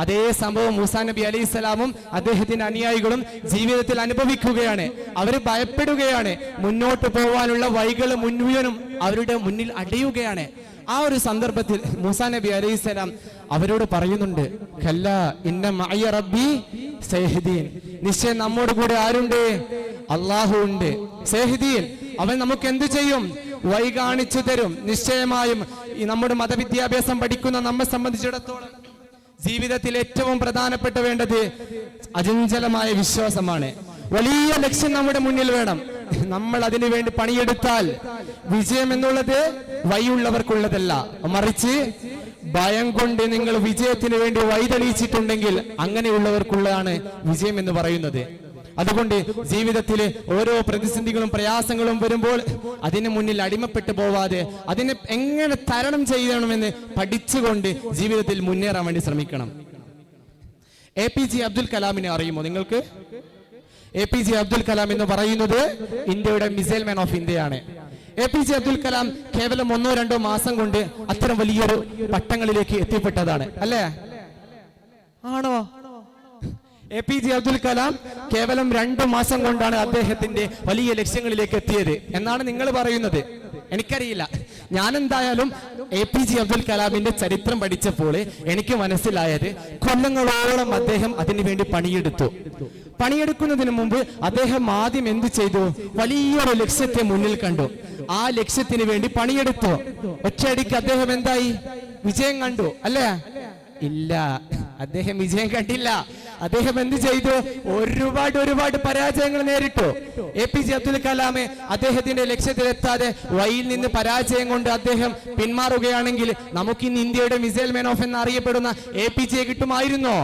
അതേ സംഭവം മൂസാ നബി അലൈഹി സ്വലാമും അദ്ദേഹത്തിന്റെ അനുയായികളും ജീവിതത്തിൽ അനുഭവിക്കുകയാണ്. അവർ ഭയപ്പെടുകയാണ്. മുന്നോട്ട് പോകാനുള്ള വഴികൾ മുഴുവനും അവരുടെ മുന്നിൽ അടയുകയാണ്. ആ ഒരു സന്ദർഭത്തിൽ മൂസാ നബി അലൈഹി സ്വലാം അവരോട് പറയുന്നുണ്ട്, കല്ലാ ഇന്ന മഅയ റബ്ബി സയഹ്ദീൻ. നിശ്ചയം നമ്മോട് കൂടെ ആരുണ്ട്? അല്ലാഹു ഉണ്ട്. സയഹ്ദീൻ, അവൻ നമുക്ക് എന്ത് ചെയ്യും? വഴി കാണിച്ചു തരും. നിശ്ചയമായും ഈ നമ്മുടെ മതവിദ്യാഭ്യാസം പഠിക്കുന്ന നമ്മെ സംബന്ധിച്ചിടത്തോളം ജീവിതത്തിൽ ഏറ്റവും പ്രധാനപ്പെട്ട വേണ്ടത് അചഞ്ചലമായ വിശ്വാസമാണ്. വലിയ ലക്ഷ്യം നമ്മുടെ മുന്നിൽ വേണം. നമ്മൾ അതിനു വേണ്ടി പണിയെടുത്താൽ വിജയം എന്നുള്ളത് വഴിയുള്ളവർക്കുള്ളതല്ല, മറിച്ച് ഭയം കൊണ്ട് നിങ്ങൾ വിജയത്തിന് വേണ്ടി വഴി തെളിയിച്ചിട്ടുണ്ടെങ്കിൽ അങ്ങനെയുള്ളവർക്കുള്ളതാണ് വിജയം എന്ന് പറയുന്നത്. അതുകൊണ്ട് ജീവിതത്തിലെ ഓരോ പ്രതിസന്ധികളും പ്രയാസങ്ങളും വരുമ്പോൾ അതിന് മുന്നിൽ അടിമപ്പെട്ടു പോവാതെ അതിനെ എങ്ങനെ തരണം ചെയ്യണമെന്ന് പഠിച്ചുകൊണ്ട് ജീവിതത്തിൽ മുന്നേറാൻ വേണ്ടി ശ്രമിക്കണം. APJ അബ്ദുൽ കലാമിനെ അറിയുമോ നിങ്ങൾക്ക്? APJ അബ്ദുൽ കലാം എന്ന് പറയുന്നത് ഇന്ത്യയുടെ മിസൈൽ മാൻ ഓഫ് ഇന്ത്യയാണ്. APJ അബ്ദുൽ കലാം കേവലം 1-2 മാസം കൊണ്ട് അത്തരം വലിയൊരു പട്ടങ്ങളിലേക്ക് എത്തിപ്പെട്ടതാണ്, അല്ലേ? ആണോ? APJ അബ്ദുൽ കലാം കേവലം 2 മാസം കൊണ്ടാണ് അദ്ദേഹത്തിന്റെ വലിയ ലക്ഷ്യങ്ങളിലേക്ക് എത്തിയത് എന്നാണ് നിങ്ങൾ പറയുന്നത്. എനിക്കറിയില്ല. ഞാൻ എന്തായാലും APJ അബ്ദുൽ കലാമിന്റെ ചരിത്രം പഠിച്ചപ്പോൾ എനിക്ക് മനസ്സിലായത് കൊല്ലങ്ങളോളം അദ്ദേഹം അതിനുവേണ്ടി പണിയെടുക്കുന്നതിന് മുമ്പ് അദ്ദേഹം ആദ്യം എന്ത് ചെയ്തു? വലിയൊരു ലക്ഷ്യത്തെ മുന്നിൽ കണ്ടു. ആ ലക്ഷ്യത്തിന് വേണ്ടി പണിയെടുത്തു. ഒറ്റയടിക്ക് അദ്ദേഹം എന്തായി? വിജയം കണ്ടു, അല്ലേ? ഇല്ല. അദ്ദേഹം വിജയം കണ്ടില്ല. അദ്ദേഹം എന്ത് ചെയ്തു? ഒരുപാട് പരാജയങ്ങൾ നേരിട്ടു. APJ അബ്ദുൽ കലാം അദ്ദേഹത്തിന്റെ ലക്ഷ്യത്തിലെത്താതെ വഴിയിൽ നിന്ന് പരാജയം കൊണ്ട് അദ്ദേഹം പിന്മാറുകയാണെങ്കിൽ നമുക്ക് ഇന്ന് ഇന്ത്യയുടെ മിസൈൽ മാൻ ഓഫ് എന്ന് അറിയപ്പെടുന്ന APJ കിട്ടുമായിരുന്നോ?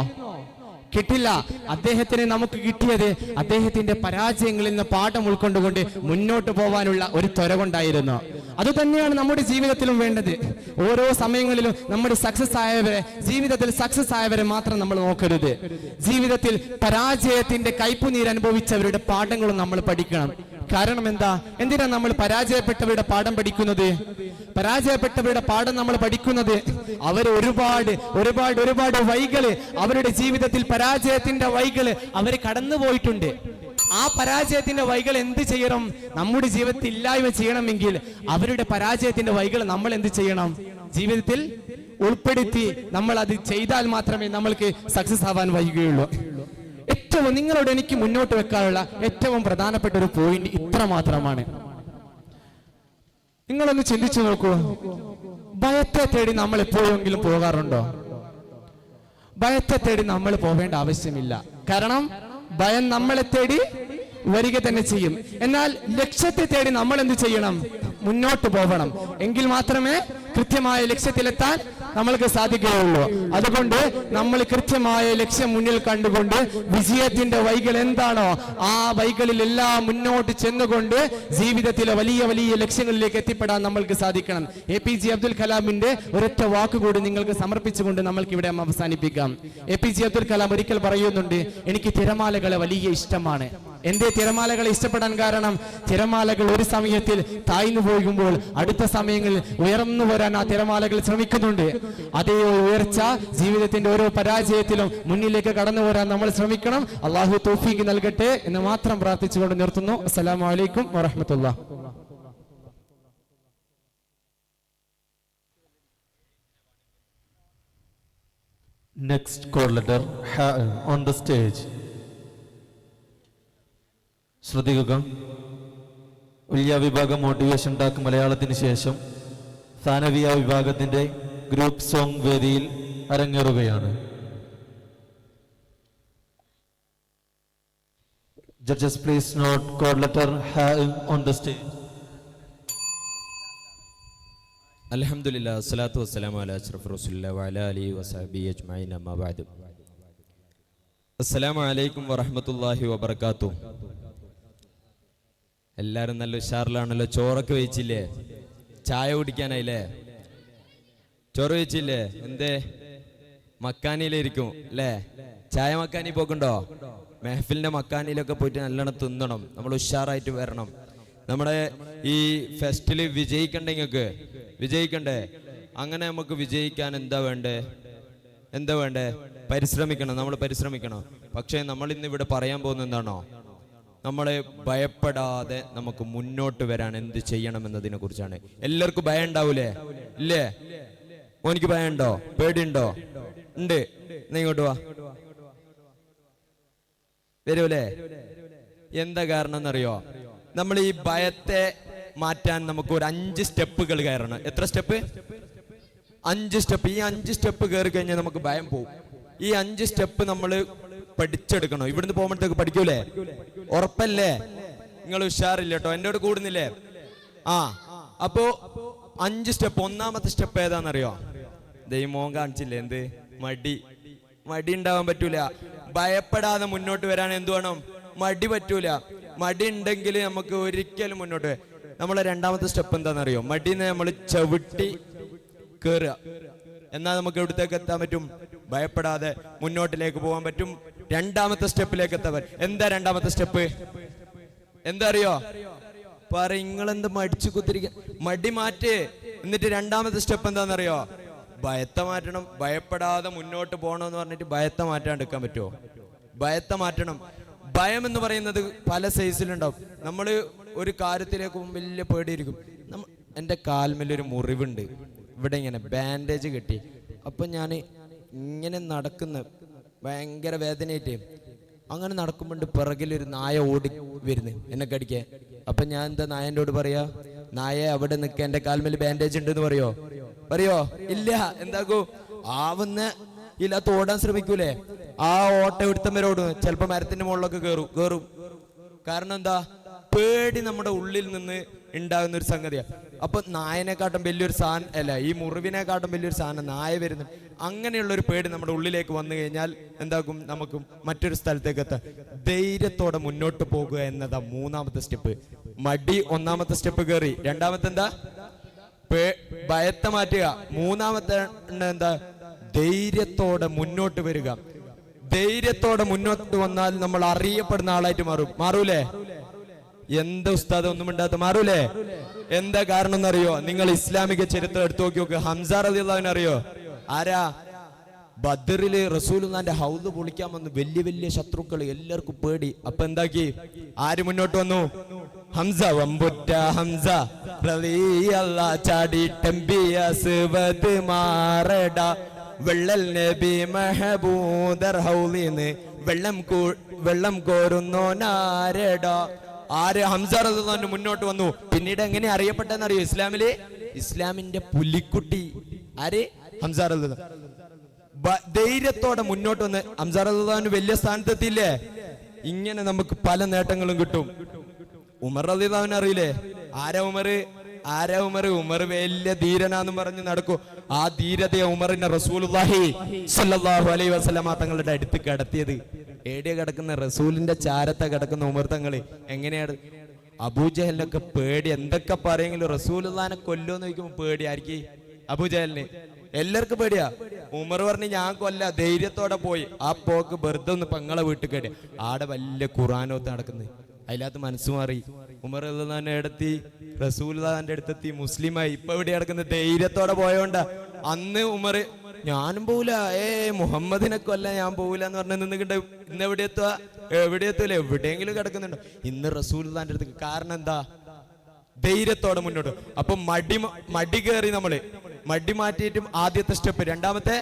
കിട്ടില്ല. അദ്ദേഹത്തിന് നമുക്ക് കിട്ടിയത് അദ്ദേഹത്തിന്റെ പരാജയങ്ങളിൽ നിന്ന് പാഠം ഉൾക്കൊണ്ടുകൊണ്ട് മുന്നോട്ട് പോകാനുള്ള ഒരു ത്വര കൊണ്ടായിരുന്നു. അതുതന്നെയാണ് നമ്മുടെ ജീവിതത്തിലും വേണ്ടത്. ഓരോ സമയങ്ങളിലും നമ്മുടെ ജീവിതത്തിൽ സക്സസ് ആയവരെ മാത്രം നമ്മൾ നോക്കരുത്. ജീവിതത്തിൽ പരാജയത്തിന്റെ കയ്പുനീര് അനുഭവിച്ചവരുടെ പാഠങ്ങളും നമ്മൾ പഠിക്കണം. കാരണം എന്തിനാ നമ്മൾ പരാജയപ്പെട്ടവരുടെ പാഠം പഠിക്കുന്നത്? പരാജയപ്പെട്ടവരുടെ പാഠം നമ്മൾ പഠിക്കുന്നത് അവർ ഒരുപാട് വഴികള്, അവരുടെ ജീവിതത്തിൽ പരാജയത്തിന്റെ വഴികള് അവർ കടന്നുപോയിട്ടുണ്ട്. ആ പരാജയത്തിന്റെ വഴികൾ എന്ത് ചെയ്യണം? നമ്മുടെ ജീവിതത്തിൽ ഇല്ലായ്മ ചെയ്യണമെങ്കിൽ അവരുടെ പരാജയത്തിന്റെ വഴികൾ നമ്മൾ എന്ത് ചെയ്യണം? ജീവിതത്തിൽ ഉൾപ്പെടുത്തി നമ്മൾ അത് ചെയ്താൽ മാത്രമേ നമ്മൾക്ക് സക്സസ് ആവാൻ വഴിയുകയുള്ളൂ. നിങ്ങളോട് എനിക്ക് മുന്നോട്ട് വെക്കാനുള്ള ഏറ്റവും പ്രധാനപ്പെട്ട ഒരു പോയിന്റ് ഇത്ര മാത്രമാണ്. നിങ്ങളൊന്ന് ചിന്തിച്ചു നോക്കൂ. ഭയത്തെ തേടി നമ്മൾ എപ്പോഴെങ്കിലും പോകാറുണ്ടോ? ഭയത്തെ തേടി നമ്മൾ പോവേണ്ട ആവശ്യമില്ല. കാരണം ഭയം നമ്മളെ തേടി വരിക തന്നെ ചെയ്യും. എന്നാൽ ലക്ഷ്യത്തെ തേടി നമ്മൾ എന്ത് ചെയ്യണം? മുന്നോട്ട് പോകണം. എങ്കിൽ മാത്രമേ കൃത്യമായ ലക്ഷ്യത്തിലെത്താൻ നമ്മൾക്ക് സാധിക്കുകയുള്ളൂ. അതുകൊണ്ട് നമ്മൾ കൃത്യമായ ലക്ഷ്യം മുന്നിൽ കണ്ടുകൊണ്ട് വിജയത്തിന്റെ വഴികൾ എന്താണോ ആ വഴികളിലെല്ലാം മുന്നോട്ട് ചെന്നുകൊണ്ട് ജീവിതത്തിലെ വലിയ ലക്ഷ്യങ്ങളിലേക്ക് എത്തിപ്പെടാൻ നമ്മൾക്ക് സാധിക്കണം. APJ അബ്ദുൽ കലാമിന്റെ ഒരൊറ്റ വാക്കുകൂടി നിങ്ങൾക്ക് സമർപ്പിച്ചുകൊണ്ട് നമ്മൾക്ക് ഇവിടെ അവസാനിപ്പിക്കാം. APJ അബ്ദുൽ കലാം ഒരിക്കൽ പറയുന്നുണ്ട്, എനിക്ക് തിരമാലകളെ വലിയ ഇഷ്ടമാണ്. എന്തേ തിരമാലകളെ ഇഷ്ടപ്പെടാൻ കാരണം? തിരമാലകൾ ഒരു സമയത്തിൽ താഴ്ന്നു പോകുമ്പോൾ അടുത്ത സമയങ്ങളിൽ ഉയർന്നു വരാൻ ആ തിരമാലകൾ ശ്രമിക്കുന്നുണ്ട്. അതേ ഉയർച്ച ജീവിതത്തിന്റെ ഓരോ പരാജയത്തിലും മുന്നിലേക്ക് കടന്നു വരാൻ നമ്മൾ ശ്രമിക്കണം. അള്ളാഹു തൗഫീഖ് നൽകട്ടെ എന്ന് മാത്രം പ്രാർത്ഥിച്ചുകൊണ്ട് നിർത്തുന്നു. അസ്സലാമു അലൈക്കും വറഹ്മത്തുള്ളാഹി. Next call letter on the stage. ശ്രദ്ധിക്കുക. ഉല്യ വിഭാഗം മോട്ടിവേഷൻ ടാക്ക് മലയാളത്തിന് ശേഷം സാനവിയ വിഭാഗത്തിന്റെ ഗ്രൂപ്പ് സോങ് വേദിയിൽ അരങ്ങേറുകയാണ്. Judges, please note call letter on the stage. അൽഹംദുലില്ലാഹി വസ്സലാത്തു വസ്സലാമു അലാ അഷ്റഫി റസൂലില്ലാഹി വഅലാ ആലിഹി വസഹബിഹി അജ്മഈൻ അമ്മാ ബഅദ്. അസ്സലാമു അലൈക്കും വറഹ്മത്തുള്ളാഹി വബറകാതുഹു. എല്ലാവരും നല്ല ഉഷാറിലാണല്ലോ. ചോറൊക്കെ വെച്ചില്ലേ? ചായ കുടിക്കാനായില്ലേ? ചോറ് വെച്ചില്ലേ? എന്തേ മക്കാനിയിലിരിക്കും അല്ലേ? ചായ മക്കാനി പോക്കുണ്ടോ? മെഹഫിലിന്റെ മക്കാനിയിലൊക്കെ പോയിട്ട് നല്ലോണം തിന്നണം. നമ്മൾ ഉഷാറായിട്ട് വരണം. നമ്മുടെ ഈ ഫെസ്റ്റിൽ വിജയിക്കണ്ടേ? അങ്ങനെ നമുക്ക് വിജയിക്കാൻ എന്താ വേണ്ടേ? പരിശ്രമിക്കണം. നമ്മൾ പരിശ്രമിക്കണം. പക്ഷേ നമ്മൾ ഇന്ന് ഇവിടെ പറയാൻ പോകുന്നത് എന്താണോ? നമ്മളെ ഭയപ്പെടാതെ നമുക്ക് മുന്നോട്ട് വരാൻ എന്ത് ചെയ്യണം എന്നതിനെ കുറിച്ചാണ്. എല്ലാവർക്കും ഭയം ഉണ്ടാവൂലേ? ഇല്ലേ? ഓനിക്ക് ഭയം ഉണ്ടോ? പേടിയുണ്ടോ? ഉണ്ട്. നീ ഇങ്ങോട്ട് വാ. വരൂലേ? എന്താ കാരണം എന്നറിയോ? നമ്മൾ ഈ ഭയത്തെ മാറ്റാൻ നമുക്ക് ഒരു 5 സ്റ്റെപ്പുകൾ കയറണം. എത്ര സ്റ്റെപ്പ്? 5 സ്റ്റെപ്പ്. ഈ 5 സ്റ്റെപ്പ് കയറി കഴിഞ്ഞാൽ നമുക്ക് ഭയം പോകും. ഈ 5 സ്റ്റെപ്പ് നമ്മൾ പഠിച്ചെടുക്കണം. ഇവിടുന്ന് പോകുമ്പോഴത്തേക്ക് പഠിക്കൂലേ? ഉറപ്പല്ലേ? നിങ്ങൾ ഉഷാറില്ല കേട്ടോ, എന്നോട് കൂടുന്നില്ലേ? അപ്പോ 5 സ്റ്റെപ്പ്. ഒന്നാമത്തെ സ്റ്റെപ്പ് ഏതാണെന്നറിയോ? ദൈവമോൻ കാണിച്ചില്ലേ? എന്ത്? മടി ഉണ്ടാവാൻ പറ്റൂല. ഭയപ്പെടാതെ മുന്നോട്ട് വരാൻ എന്ത് വേണം? മടി പറ്റൂല. മടി ഉണ്ടെങ്കിൽ നമുക്ക് ഒരിക്കലും മുന്നോട്ട്. നമ്മളെ രണ്ടാമത്തെ സ്റ്റെപ്പ് എന്താണെന്നറിയോ? മടിനെ നമ്മൾ ചവിട്ടി കേറുക. എന്നാൽ നമുക്ക് എവിടത്തേക്ക് എത്താൻ പറ്റും? ഭയപ്പെടാതെ മുന്നോട്ടിലേക്ക് പോകാൻ പറ്റും. രണ്ടാമത്തെ സ്റ്റെപ്പിലേക്ക് എത്താൻ പറ്റും. എന്താ രണ്ടാമത്തെ സ്റ്റെപ്പ്? എന്താ അറിയോ? നിങ്ങളെന്ത് മടിച്ചു കുത്തിരിക്ക? മടി മാറ്റ്. എന്നിട്ട് രണ്ടാമത്തെ സ്റ്റെപ്പ് എന്താണെന്നറിയോ? ഭയത്തെ മാറ്റണം. ഭയപ്പെടാതെ മുന്നോട്ട് പോകണമെന്ന് പറഞ്ഞിട്ട് ഭയത്തെ മാറ്റാണ്ടിരിക്കാൻ പറ്റുമോ? ഭയത്തെ മാറ്റണം. ഭയം എന്ന് പറയുന്നത് പല സൈസിലുണ്ടാവും. നമ്മൾ ഒരു കാര്യത്തിലേക്ക് വലിയ പേടിയിരിക്കും. എൻ്റെ കാൽമേലൊരു മുറിവുണ്ട്, ഇവിടെ ഇങ്ങനെ ബാൻഡേജ് കെട്ടി. അപ്പം ഞാൻ ഇങ്ങനെ നടക്കുന്ന ഭയങ്കര വേദനയായിട്ട് അങ്ങനെ നടക്കുമ്പോണ്ട് പിറകിലൊരു നായ ഓടി വരുന്നു എന്നെ കടിക്കാൻ. അപ്പം ഞാൻ എന്താ നായൻ്റെോട് പറയാ? നായ അവിടെ നിൽക്കുക, എൻ്റെ കാൽമേൽ ബാൻഡേജ് ഉണ്ടെന്ന് പറയോ? ഇല്ല. എന്താക്കൂ? ആവുന്ന ഇല്ലാത്ത ഓടാൻ ശ്രമിക്കൂലേ, ആ ഓട്ട എടുത്തവരോടും ചിലപ്പോ മരത്തിന്റെ മുകളിലൊക്കെ കേറും. കാരണം എന്താ, പേടി നമ്മുടെ ഉള്ളിൽ നിന്ന് ഉണ്ടാകുന്ന ഒരു സംഗതിയാണ്. അപ്പൊ നായനെക്കാട്ടും വലിയൊരു സാധനം അല്ല, ഈ മുറിവിനെക്കാട്ടും വലിയൊരു സാധനം നായ വരുന്നു. അങ്ങനെയുള്ള ഒരു പേടി നമ്മുടെ ഉള്ളിലേക്ക് വന്നു കഴിഞ്ഞാൽ എന്താക്കും, നമുക്ക് മറ്റൊരു സ്ഥലത്തേക്ക് എത്താം. ധൈര്യത്തോടെ മുന്നോട്ട് പോകുക എന്നതാ മൂന്നാമത്തെ സ്റ്റെപ്പ്. മടി ഒന്നാമത്തെ സ്റ്റെപ്പ് കയറി. രണ്ടാമത്തെ എന്താ, ഭയത്തെ മാറ്റുക. മൂന്നാമത്തെ എന്താ, ധൈര്യത്തോടെ മുന്നോട്ട് വരിക. ധൈര്യത്തോടെ മുന്നോട്ട് വന്നാൽ നമ്മൾ അറിയപ്പെടുന്ന ആളായിട്ട് മാറൂലേ? എന്താ ഉസ്താദ് ഒന്നും ഇണ്ടാത്ത, മാറൂലേ? എന്താ കാരണം എന്നറിയോ? നിങ്ങൾ ഇസ്ലാമിക ചരിത്രം എടുത്തു നോക്കി. ഹംസ റളിയല്ലാഹു അറിയോ? ആരാ? ബദറില് റസൂലുള്ളാഹിന്റെ ഹൗദ് പൊളിക്കാൻ വന്ന് വലിയ വലിയ ശത്രുക്കൾ, എല്ലാവർക്കും പേടി. അപ്പൊ എന്താക്കി? ആര് മുന്നോട്ട് വന്നു? ഹംസ. വമ്പുറ്റ ഹംസ റളിയല്ലാഹു ചാടിട്ടംബിയസ്വദ് മാറട വെള്ളൽ നബി മഹബൂദർ ഹൗലിന്ന് വെള്ളം കോരുന്നോ നാരട. ആര്? ഹംസ റളിയല്ലാഹു മുന്നോട്ട് വന്നു. പിന്നീട് എങ്ങനെ അറിയപ്പെട്ടെന്നറിയോ ഇസ്ലാമില്? ഇസ്ലാമിന്റെ പുലിക്കുട്ടി. ആര്? ഹംസ റളിയല്ലാഹു. ധൈര്യത്തോടെ മുന്നോട്ട് വന്ന് ഹംസ റളിയല്ലാഹു വലിയ സ്ഥാനത്തെത്തിയില്ലേ? ഇങ്ങനെ നമുക്ക് പല നേട്ടങ്ങളും കിട്ടും. ഉമർ റളിയല്ലാഹു അറിയില്ലേ? ആരാ ഉമർ? ഉമർ വലിയ ധീരനാന്ന് പറഞ്ഞ് നടക്കും. ആ ധീരതയെ ഉമറിന്റെ റസൂലുള്ളാഹി സ്വല്ലല്ലാഹു അലൈഹി വസല്ലമ തങ്ങളുടെ അടുത്ത് കിടത്തിയത്. എവിടെയാ കിടക്കുന്ന? റസൂലിന്റെ ചാരത്തെ കിടക്കുന്ന ഉമർ തങ്ങള്. എങ്ങനെയാണ്? അബൂജഹലിനൊക്കെ പേടി. എന്തൊക്കെ പറയെങ്കിലും റസൂലുള്ളാഹിനെ കൊല്ലുമെന്ന് ചോദിക്കുമ്പോ പേടി. ആർക്ക്? അബൂജഹലിന്. എല്ലാവർക്കും പേടിയാ. ഉമർ പറഞ്ഞ് ഞാൻ കൊല്ല. ധൈര്യത്തോടെ പോയി. ആ പോക്ക് വെറുതെ ഒന്ന് പെങ്ങളെ വീട്ടിൽ കേട്ടി. ആടെ വലിയ ഖുർആനോത്ത് നടക്കുന്നത്. അതിനകത്ത് മനസ്സ് മാറി. ഉമർ റളിയല്ലാഹു എടുത്തി, റസൂലുള്ളാഹിന്റെ അടുത്തെത്തി, മുസ്ലിമായി. ഇപ്പൊ എവിടെ കിടക്കുന്നത്? ധൈര്യത്തോടെ പോയോണ്ടാ. അന്ന് ഉമർ ഞാനും പോവില്ല, മുഹമ്മദിനെ കൊല്ല ഞാൻ പോവില്ല എന്ന് പറഞ്ഞ് നിന്നിട്ട് ഇന്ന് എവിടെ എത്തൂല? എവിടെയെങ്കിലും കിടക്കുന്നുണ്ടോ? ഇന്ന് റസൂലുള്ളാഹിന്റെ അടുത്ത്. കാരണം എന്താ? ധൈര്യത്തോടെ മുന്നോട്ട്. അപ്പൊ മടി കയറി. നമ്മള് മടി മാറ്റിയിട്ടും ആദ്യത്തെ സ്റ്റെപ്പ്. രണ്ടാമത്തെ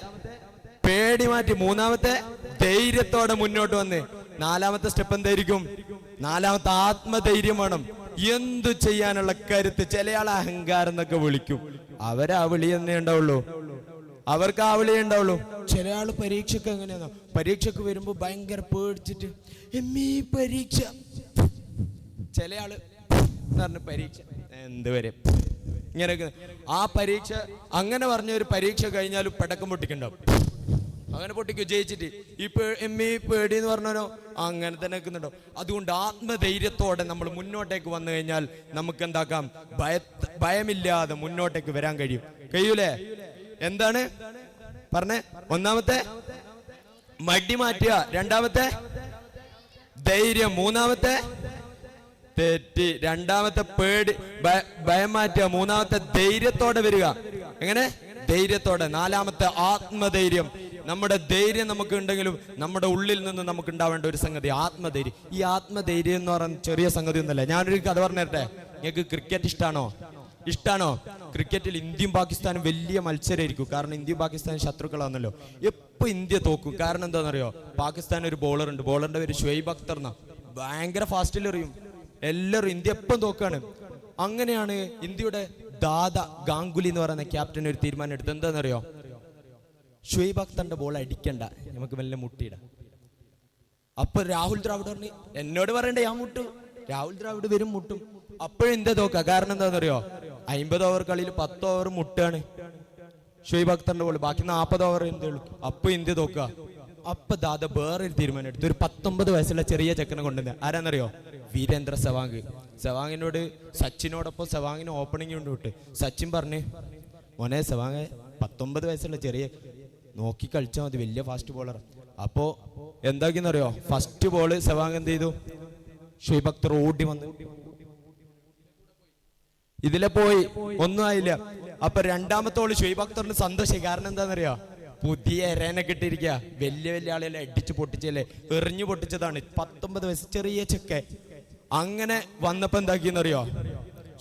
പേടി മാറ്റി. മൂന്നാമത്തെ ധൈര്യത്തോടെ മുന്നോട്ട് വന്ന്. നാലാമത്തെ സ്റ്റെപ്പ് എന്തായിരിക്കും? നാലാമത്തെ ആത്മധൈര്യം വേണം. എന്തു ചെയ്യാനുള്ള കരുത്ത്. ചില ആൾ അഹങ്കാരം എന്നൊക്കെ വിളിക്കും. അവരാ വിളി തന്നെ ഉണ്ടാവുള്ളൂ. അവർക്ക് ആ വിളിയേ ഉണ്ടാവുള്ളൂ. ചില ആള് പരീക്ഷക്ക് എങ്ങനെയാണോ, പരീക്ഷക്ക് വരുമ്പോ ഭയങ്കര പേടിച്ചിട്ട് പരീക്ഷ. ചില ആള് പറഞ്ഞ പരീക്ഷ എന്തുവരെ ഇങ്ങനെയൊക്കെ. ആ പരീക്ഷ അങ്ങനെ പറഞ്ഞ ഒരു പരീക്ഷ കഴിഞ്ഞാലും പടക്കം പൊട്ടിക്കുണ്ടാവും. അങ്ങനെ പൊട്ടിക്കും ജയിച്ചിട്ട്. ഈ പേടി എന്ന് പറഞ്ഞോ അങ്ങനെ തന്നെ നിൽക്കുന്നുണ്ടോ. അതുകൊണ്ട് ആത്മധൈര്യത്തോടെ നമ്മൾ മുന്നോട്ടേക്ക് വന്നു കഴിഞ്ഞാൽ നമുക്ക് എന്താക്കാം? ഭയമില്ലാതെ മുന്നോട്ടേക്ക് വരാൻ കഴിയൂലേ? എന്താണ് പറഞ്ഞേ? ഒന്നാമത്തെ മടി മാറ്റുക. രണ്ടാമത്തെ ധൈര്യം. മൂന്നാമത്തെ തെറ്റി. രണ്ടാമത്തെ ഭയം മാറ്റുക. മൂന്നാമത്തെ ധൈര്യത്തോടെ വരിക. എങ്ങനെ? ധൈര്യത്തോടെ. നാലാമത്തെ ആത്മധൈര്യം. നമ്മുടെ ധൈര്യം നമുക്ക് ഉണ്ടെങ്കിലും നമ്മുടെ ഉള്ളിൽ നിന്ന് നമുക്ക് ഉണ്ടാവേണ്ട ഒരു സംഗതി ആത്മധൈര്യം. ഈ ആത്മധൈര്യം എന്ന് പറയുന്ന ചെറിയ സംഗതി ഒന്നല്ല. ഞാനൊരു കഥ പറഞ്ഞിട്ടെ. നിങ്ങൾക്ക് ക്രിക്കറ്റ് ഇഷ്ടാണോ? ക്രിക്കറ്റിൽ ഇന്ത്യയും പാകിസ്ഥാനും വലിയ മത്സരമായിരിക്കും. കാരണം ഇന്ത്യയും പാകിസ്ഥാനും ശത്രുക്കളാണല്ലോ. എപ്പോ ഇന്ത്യ തോക്കും. കാരണം എന്താണെന്നറിയോ? പാകിസ്ഥാൻ ഒരു ബോളർ ഉണ്ട്. ബോളറിന്റെ പേര് ഷുഐബ് അഖ്തർ എന്നാ. ഭയങ്കര ഫാസ്റ്റിൽ എറിയും. എല്ലാവരും ഇന്ത്യ എപ്പം തോക്കാണ്. അങ്ങനെയാണ് ഇന്ത്യയുടെ ദാദ ഗാംഗുലി എന്ന് പറയുന്ന ക്യാപ്റ്റൻ ഒരു തീരുമാനം എടുത്തത്. എന്താണെന്നറിയോ? ഷുഐബ് അഖ്തറിന്റെ ബോൾ അടിക്കണ്ട, നമുക്ക് വല്ല മുട്ടിയിടാം. അപ്പൊ രാഹുൽ ദ്രാവിഡ് പറഞ്ഞു എന്നോട് പറയണ്ടേ, ഞാൻ മുട്ടും. രാഹുൽ ദ്രാവിഡ് വരും, മുട്ടും. അപ്പോഴും ഇന്ത്യ തോക്ക. കാരണം എന്താണെന്നറിയോ? 50 ഓവർ കളിയിൽ 10 ഓവർ മുട്ടാണ് ഷുഐബ് അഖ്തറിന്റെ ബോൾ. ബാക്കി 40 ഓവർ എന്തേ ഉള്ളൂ. അപ്പൊ ഇന്ത്യ തോക്ക. അപ്പൊ ദാദ വേറൊരു തീരുമാനം എടുത്തു. ഒരു 19 വയസ്സുള്ള ചെറിയ ചെക്കനെ കൊണ്ടുവന്ന്. ആരാന്നറിയോ? വീരേന്ദ്ര സെവാഗ്. സെവാങ്ങിനോട് സച്ചിനോടൊപ്പം സെവാങ്ങിന് ഓപ്പണിംഗ് കൊണ്ട് വിട്ട്. സച്ചിൻ പറഞ്ഞ് മോനെ സെവാങ് 19 വയസ്സുള്ള ചെറിയ നോക്കി കളിച്ചാൽ മതി, വലിയ ഫാസ്റ്റ് ബോളർ. അപ്പോ എന്താക്കിന്നറിയോ? ഫസ്റ്റ് ബോള് സെവാങ് എന്ത് ചെയ്തു? ഷുഐബ് അഖ്തർ ഓടി വന്ന് ഇതിലെ പോയി, ഒന്നും ആയില്ല. അപ്പൊ രണ്ടാമത്തെ ബോള് ഷുഐബ് അഖ്തറിന് സന്തോഷമായി. കാരണം എന്താണെന്നറിയോ? പുതിയ എരേനെ കിട്ടിയിരിക്കുക. വലിയ വലിയ ആളെല്ലാം അടിച്ചു പൊട്ടിച്ചല്ലേ, എറിഞ്ഞു പൊട്ടിച്ചതാണ്. 19 വയസ്സ് ചെറിയ ചെക്ക. അങ്ങനെ വന്നപ്പോ എന്താക്കിയെന്നറിയോ?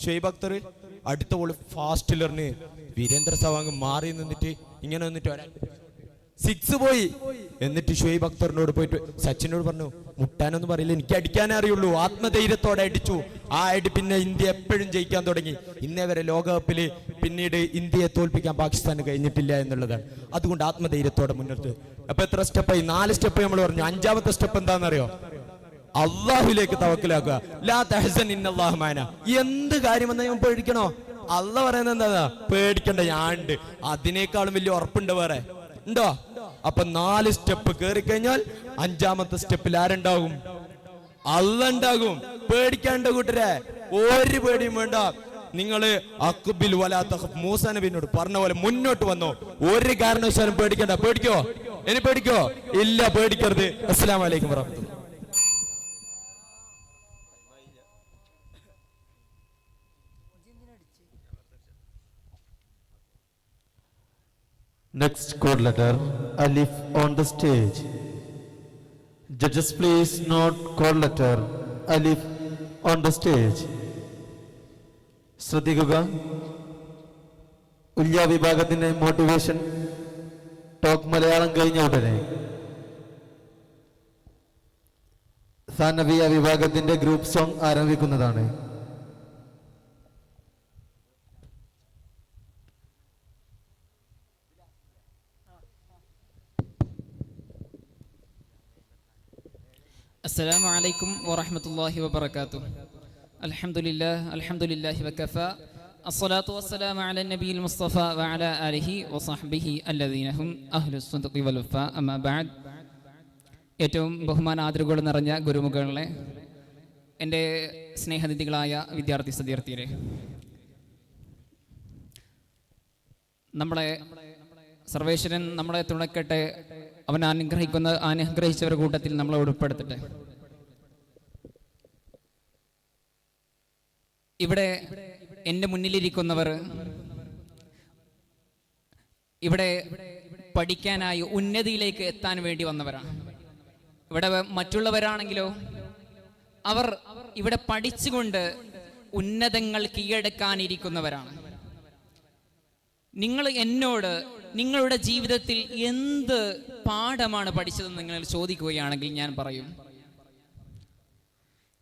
ഷുഐബ് അഖ്തർ അടുത്ത ബോള് ഫാസ്റ്റിലെറിഞ്ഞ് വീരേന്ദ്ര സെവാഗ് മാറി നിന്നിട്ട് ഇങ്ങനെ വന്നിട്ട് 6 പോയി. എന്നിട്ട് ഷുഹൈബ് അക്തറിനോട് പോയിട്ട് സച്ചിനോട് പറഞ്ഞു, മുട്ടാനൊന്നും പറയില്ല, എനിക്ക് അടിക്കാനേ അറിയുള്ളൂ. ആത്മധൈര്യത്തോടെ അടിച്ചു. ആ അടി പിന്നെ ഇന്ത്യ എപ്പോഴും ജയിക്കാൻ തുടങ്ങി. ഇന്നേ വരെ ലോകകപ്പില് പിന്നീട് ഇന്ത്യയെ തോൽപ്പിക്കാൻ പാകിസ്ഥാന് കഴിഞ്ഞിട്ടില്ല എന്നുള്ളതാണ്. അതുകൊണ്ട് ആത്മധൈര്യത്തോടെ മുന്നോട്ട്. അപ്പൊ എത്ര സ്റ്റെപ്പായി? 4 സ്റ്റെപ്പ് നമ്മൾ പറഞ്ഞു. 5ാമത്തെ സ്റ്റെപ്പ് എന്താണെന്നറിയോ? അള്ളാഹുലേക്ക് തവക്കലാക്കുക. ലാ തഹ്സൻ ഇന്നല്ലാഹു മഅനാ. എന്ത് കാര്യം വന്നാൽ ഞാൻ പേടിക്കണോ? അള്ളാഹ് പറയുന്നത് എന്താ? പേടിക്കണ്ട, ഞാനുണ്ട്. അതിനേക്കാളും വലിയ ഉറപ്പുണ്ട് വേറെ ഉണ്ടോ? അപ്പൊ 4 സ്റ്റെപ്പ് കയറി കഴിഞ്ഞാൽ 5ാമത്തെ സ്റ്റെപ്പിൽ ആരുണ്ടാകും? അള്ളാഹ് ഉണ്ടാകും. പേടിക്കാണ്ട് കൂട്ടരെ, ഒരു പേടിയും വേണ്ട. നിങ്ങള് അഖ്ബിൽ വലാ തഖഫ് മൂസാ നബിയോട് പറഞ്ഞ പോലെ മുന്നോട്ട് വന്നോ. ഒരു കാരണവശാലും പേടിക്കണ്ട. പേടിക്കോ? ഇനി പേടിക്കോ? ഇല്ല, പേടിക്കരുത്. അസ്സലാമു അലൈക്കും വറഹ്മത്തുള്ളാഹി. Next code letter, Alif on the stage. Judges, please note code letter Alif on the stage. ശ്രദ്ധിക്കുക. ഉല്യ വിഭാഗത്തിന്റെ മോട്ടിവേഷൻ ടോക്ക് മലയാളം കഴിഞ്ഞ ഉടനെ സാനവിയ വിഭാഗത്തിന്റെ ഗ്രൂപ്പ് സോങ് ആരംഭിക്കുന്നതാണ്. السلام عليكم ورحمة الله وبركاته. الحمد لله وكفى. الصلاة والسلام على النبي المصطفى وعلى آله وصحبه الذين هم أهل الصدق والوفاء. أما بعد. ഏറ്റവും ബഹുമാന ആദരവുകൾ നിറഞ്ഞ ഗുരുമുഖങ്ങളെ, എൻ്റെ സ്നേഹനിധികളായ വിദ്യാർത്ഥിനിയരെ, നമ്മളെ സർവേശ്വരൻ നമ്മളെ തുണക്കട്ടെ. അവൻ അനുഗ്രഹിച്ചവരുടെ കൂട്ടത്തിൽ നമ്മളെ ഉൾപ്പെടുത്തട്ടെ. ഇവിടെ എൻ്റെ മുന്നിലിരിക്കുന്നവർ ഇവിടെ പഠിക്കാനായി ഉന്നതിയിലേക്ക് എത്താൻ വേണ്ടി വന്നവരാണ്. ഇവിടെ മറ്റുള്ളവരാണെങ്കിലോ അവർ ഇവിടെ പഠിച്ചുകൊണ്ട് ഉന്നതങ്ങൾ കീഴടക്കാനിരിക്കുന്നവരാണ്. നിങ്ങൾ എന്നോട് നിങ്ങളുടെ ജീവിതത്തിൽ എന്ത് പാഠമാണ് പഠിച്ചതെന്ന് നിങ്ങൾ ചോദിക്കുകയാണെങ്കിൽ ഞാൻ പറയും,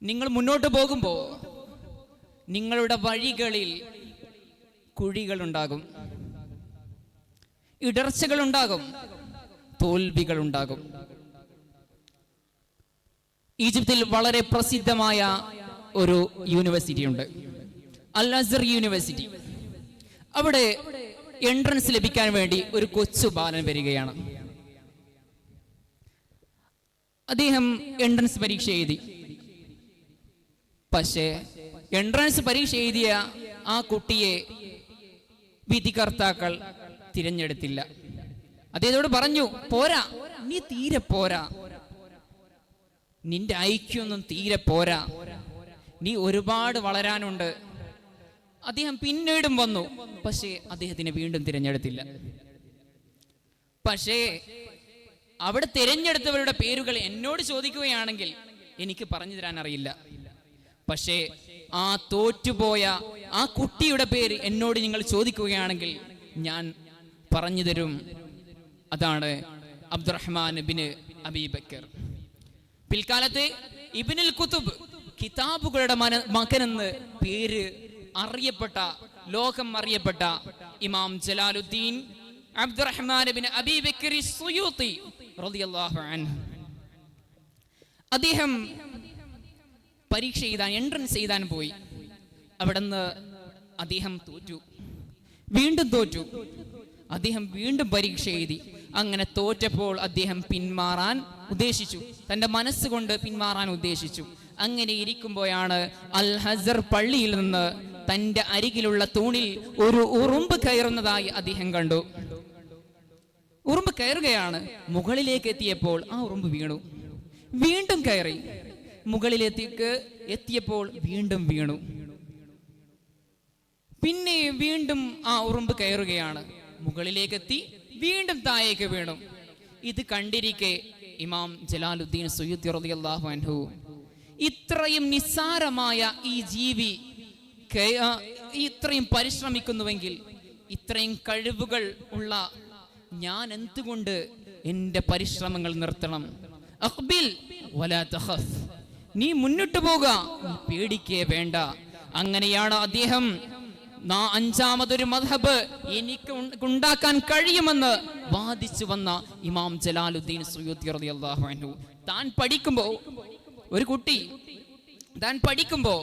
നിങ്ങൾ മുന്നോട്ട് പോകുമ്പോൾ നിങ്ങളുടെ വഴികളിൽ കുഴികളുണ്ടാകും, ഇടർച്ചകളുണ്ടാകും, തോൽവികളുണ്ടാകും. ഈജിപ്തിൽ വളരെ പ്രസിദ്ധമായ ഒരു യൂണിവേഴ്സിറ്റി ഉണ്ട്, അൽ അസ്ഹർ യൂണിവേഴ്സിറ്റി. അവിടെ എൻട്രൻസ് ലഭിക്കാൻ വേണ്ടി ഒരു കൊച്ചു ബാലൻ വരികയാണ്. അദ്ദേഹം എൻട്രൻസ് പരീക്ഷ എഴുതി. പക്ഷേ എൻട്രൻസ് പരീക്ഷ എഴുതിയ ആ കുട്ടിയെ വിധികർത്താക്കൾ തിരഞ്ഞെടുത്തില്ല. അദ്ദേഹത്തോട് പറഞ്ഞു, പോരാ, നീ തീരെ പോരാ, നിന്റെ ഐക്യൊന്നും തീരെ പോരാ, നീ ഒരുപാട് വളരാനുണ്ട്. അദ്ദേഹം പിന്നീടും വന്നു, പക്ഷേ അദ്ദേഹത്തിനെ വീണ്ടും തിരഞ്ഞെടുത്തില്ല. പക്ഷേ അവിടെ തിരഞ്ഞെടുത്തവരുടെ പേരുകൾ എന്നോട് ചോദിക്കുകയാണെങ്കിൽ എനിക്ക് പറഞ്ഞു തരാൻ അറിയില്ല. പക്ഷേ ആ തോറ്റുപോയ ആ കുട്ടിയുടെ പേര് എന്നോട് നിങ്ങൾ ചോദിക്കുകയാണെങ്കിൽ ഞാൻ പറഞ്ഞു തരും. അതാണ് അബ്ദുറഹ്മാൻ ഇബ്നു അബീ ബക്കർ. പിൽക്കാലത്ത് ഇബ്നുൽ കുതുബ്, കിതാബുകളുടെ മകനെന്ന് പേര് അറിയപ്പെട്ട, ലോകം അറിയപ്പെട്ട ഇമാം ജലാലുദ്ദീൻ അബ്ദുറഹ്മാൻ ഇബ്നു അബീ ബക്കർ സുയൂത്തി റളിയല്ലാഹു അൻഹു, അദ്ദേഹം പരീക്ഷ എഴുതാൻ, എൻട്രൻസ് എഴുതാൻ പോയി. അവിടുന്ന് അദ്ദേഹം തോറ്റു, വീണ്ടും തോറ്റു. അദ്ദേഹം വീണ്ടും പരീക്ഷ എഴുതി. അങ്ങനെ തോറ്റപ്പോൾ അദ്ദേഹം പിന്മാറാൻ ഉദ്ദേശിച്ചു, തൻ്റെ മനസ്സുകൊണ്ട് പിന്മാറാൻ ഉദ്ദേശിച്ചു. അങ്ങനെ ഇരിക്കുമ്പോഴാണ് അൽ അസ്ഹർ പള്ളിയിൽ നിന്ന് തൻ്റെ അരികിലുള്ള തൂണിൽ ഒരു ഉറുമ്പ് കയറുന്നതായി അദ്ദേഹം കണ്ടു. ഉറുമ്പ് കയറുകയാണ്. മുകളിലേക്ക് എത്തിയപ്പോൾ ആ ഉറുമ്പ് വീണു. വീണ്ടും കയറി. മുകളിലേക്ക് എത്തിയപ്പോൾ വീണ്ടും വീണു. പിന്നെ വീണ്ടും ആ ഉറുമ്പ് കയറുകയാണ്. മുകളിലേക്ക് എത്തി, വീണ്ടും താഴേക്ക് വീണു. ഇത് കണ്ടിരിക്കെ ഇമാം ജലാലുദ്ദീൻ സുയൂത്തി റളിയല്ലാഹു അൻഹു, ഇത്രയും നിസ്സാരമായ ഈ ജീവി ഇത്രയും പരിശ്രമിക്കുന്നുവെങ്കിൽ, ഇത്രയും കഴിവുകൾ ഉള്ള ഞാൻ എന്തുകൊണ്ട് എൻ്റെ പരിശ്രമങ്ങൾ നിർത്തണം. അഖ്ബിൽ വലാ തഖഫ്, നീ മുന്നോട്ട് പോക, നീ പേടിക്കേ വേണ്ട. അങ്ങനെയാണ് അദ്ദേഹം അഞ്ചാമതൊരു മദ്ഹബ് എനിക്ക് ഉണ്ടാക്കാൻ കഴിയുമെന്ന് വാദിച്ചു വന്ന ഇമാം ജലാലുദ്ദീൻ സുയൂത്തി റളിയല്ലാഹു അൻഹു. താൻ പഠിക്കുമ്പോ ഒരു കുട്ടി താൻ പഠിക്കുമ്പോ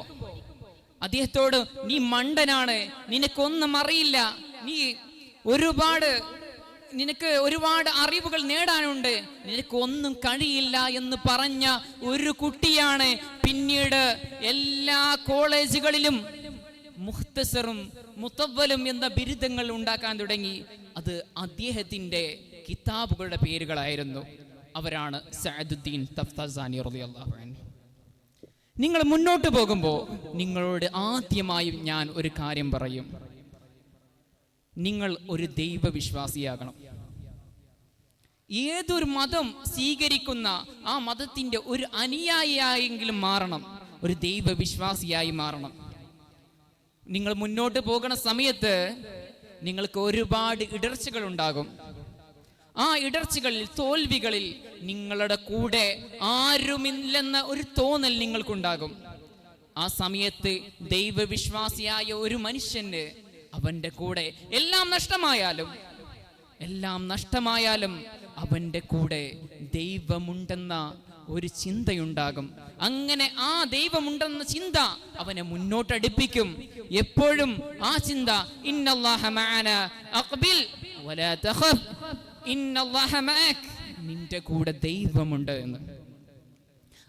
അദ്ദേഹത്തോട്, നീ മണ്ടനാണ്, നിനക്കൊന്നും അറിയില്ല, നിനക്ക് ഒരുപാട് അറിവുകൾ നേടാനുണ്ട്, നിനക്കൊന്നും കഴിയില്ല എന്ന് പറഞ്ഞ ഒരു കുട്ടിയാണ് പിന്നീട് എല്ലാ കോളേജുകളിലും മുഖ്തസറും മുതവ്വലും എന്ന ബിരുദങ്ങൾ ഉണ്ടാക്കാൻ തുടങ്ങി. അത് അദ്ദേഹത്തിന്റെ കിതാബുകളുടെ പേരുകളായിരുന്നു. അവരാണ് സഅദുദ്ദീൻ തഫ്താസാനി റളിയല്ലാഹു അൻഹു. നിങ്ങൾ മുന്നോട്ട് പോകുമ്പോൾ നിങ്ങളോട് ആദ്യമായും ഞാൻ ഒരു കാര്യം പറയും. നിങ്ങൾ ഒരു ദൈവവിശ്വാസിയാകണം. ഏതൊരു മതം സ്വീകരിക്കുന്ന ആ മതത്തിന്റെ ഒരു അനുയായിയായെങ്കിലും മാറണം, ഒരു ദൈവവിശ്വാസിയായി മാറണം. നിങ്ങൾ മുന്നോട്ട് പോകുന്ന സമയത്ത് നിങ്ങൾക്ക് ഒരുപാട് ഇടർച്ചകൾ ഉണ്ടാകും. ആ ഇടർച്ചകളിൽ, തോൽവികളിൽ നിങ്ങളുടെ കൂടെ ആരുമില്ലെന്ന ഒരു തോന്നൽ നിങ്ങൾക്കുണ്ടാകും. ആ സമയത്ത് ദൈവവിശ്വാസിയായ ഒരു മനുഷ്യന് അവന്റെ കൂടെ എല്ലാം നഷ്ടമായാലും അവന്റെ കൂടെ ദൈവമുണ്ടെന്ന ഒരു ചിന്തയുണ്ടാകും. അങ്ങനെ ആ ദൈവമുണ്ടെന്ന ചിന്ത അവനെ മുന്നോട്ടടുപ്പിക്കും. എപ്പോഴും ആ ചിന്ത, ഇന്നല്ലാഹ മഅന അഖ്ബിൽ വലാ തഖഫ് ഇന്നല്ലാഹ മഅക്, നിന്റെ കൂടെ ദൈവമുണ്ട് എന്ന്.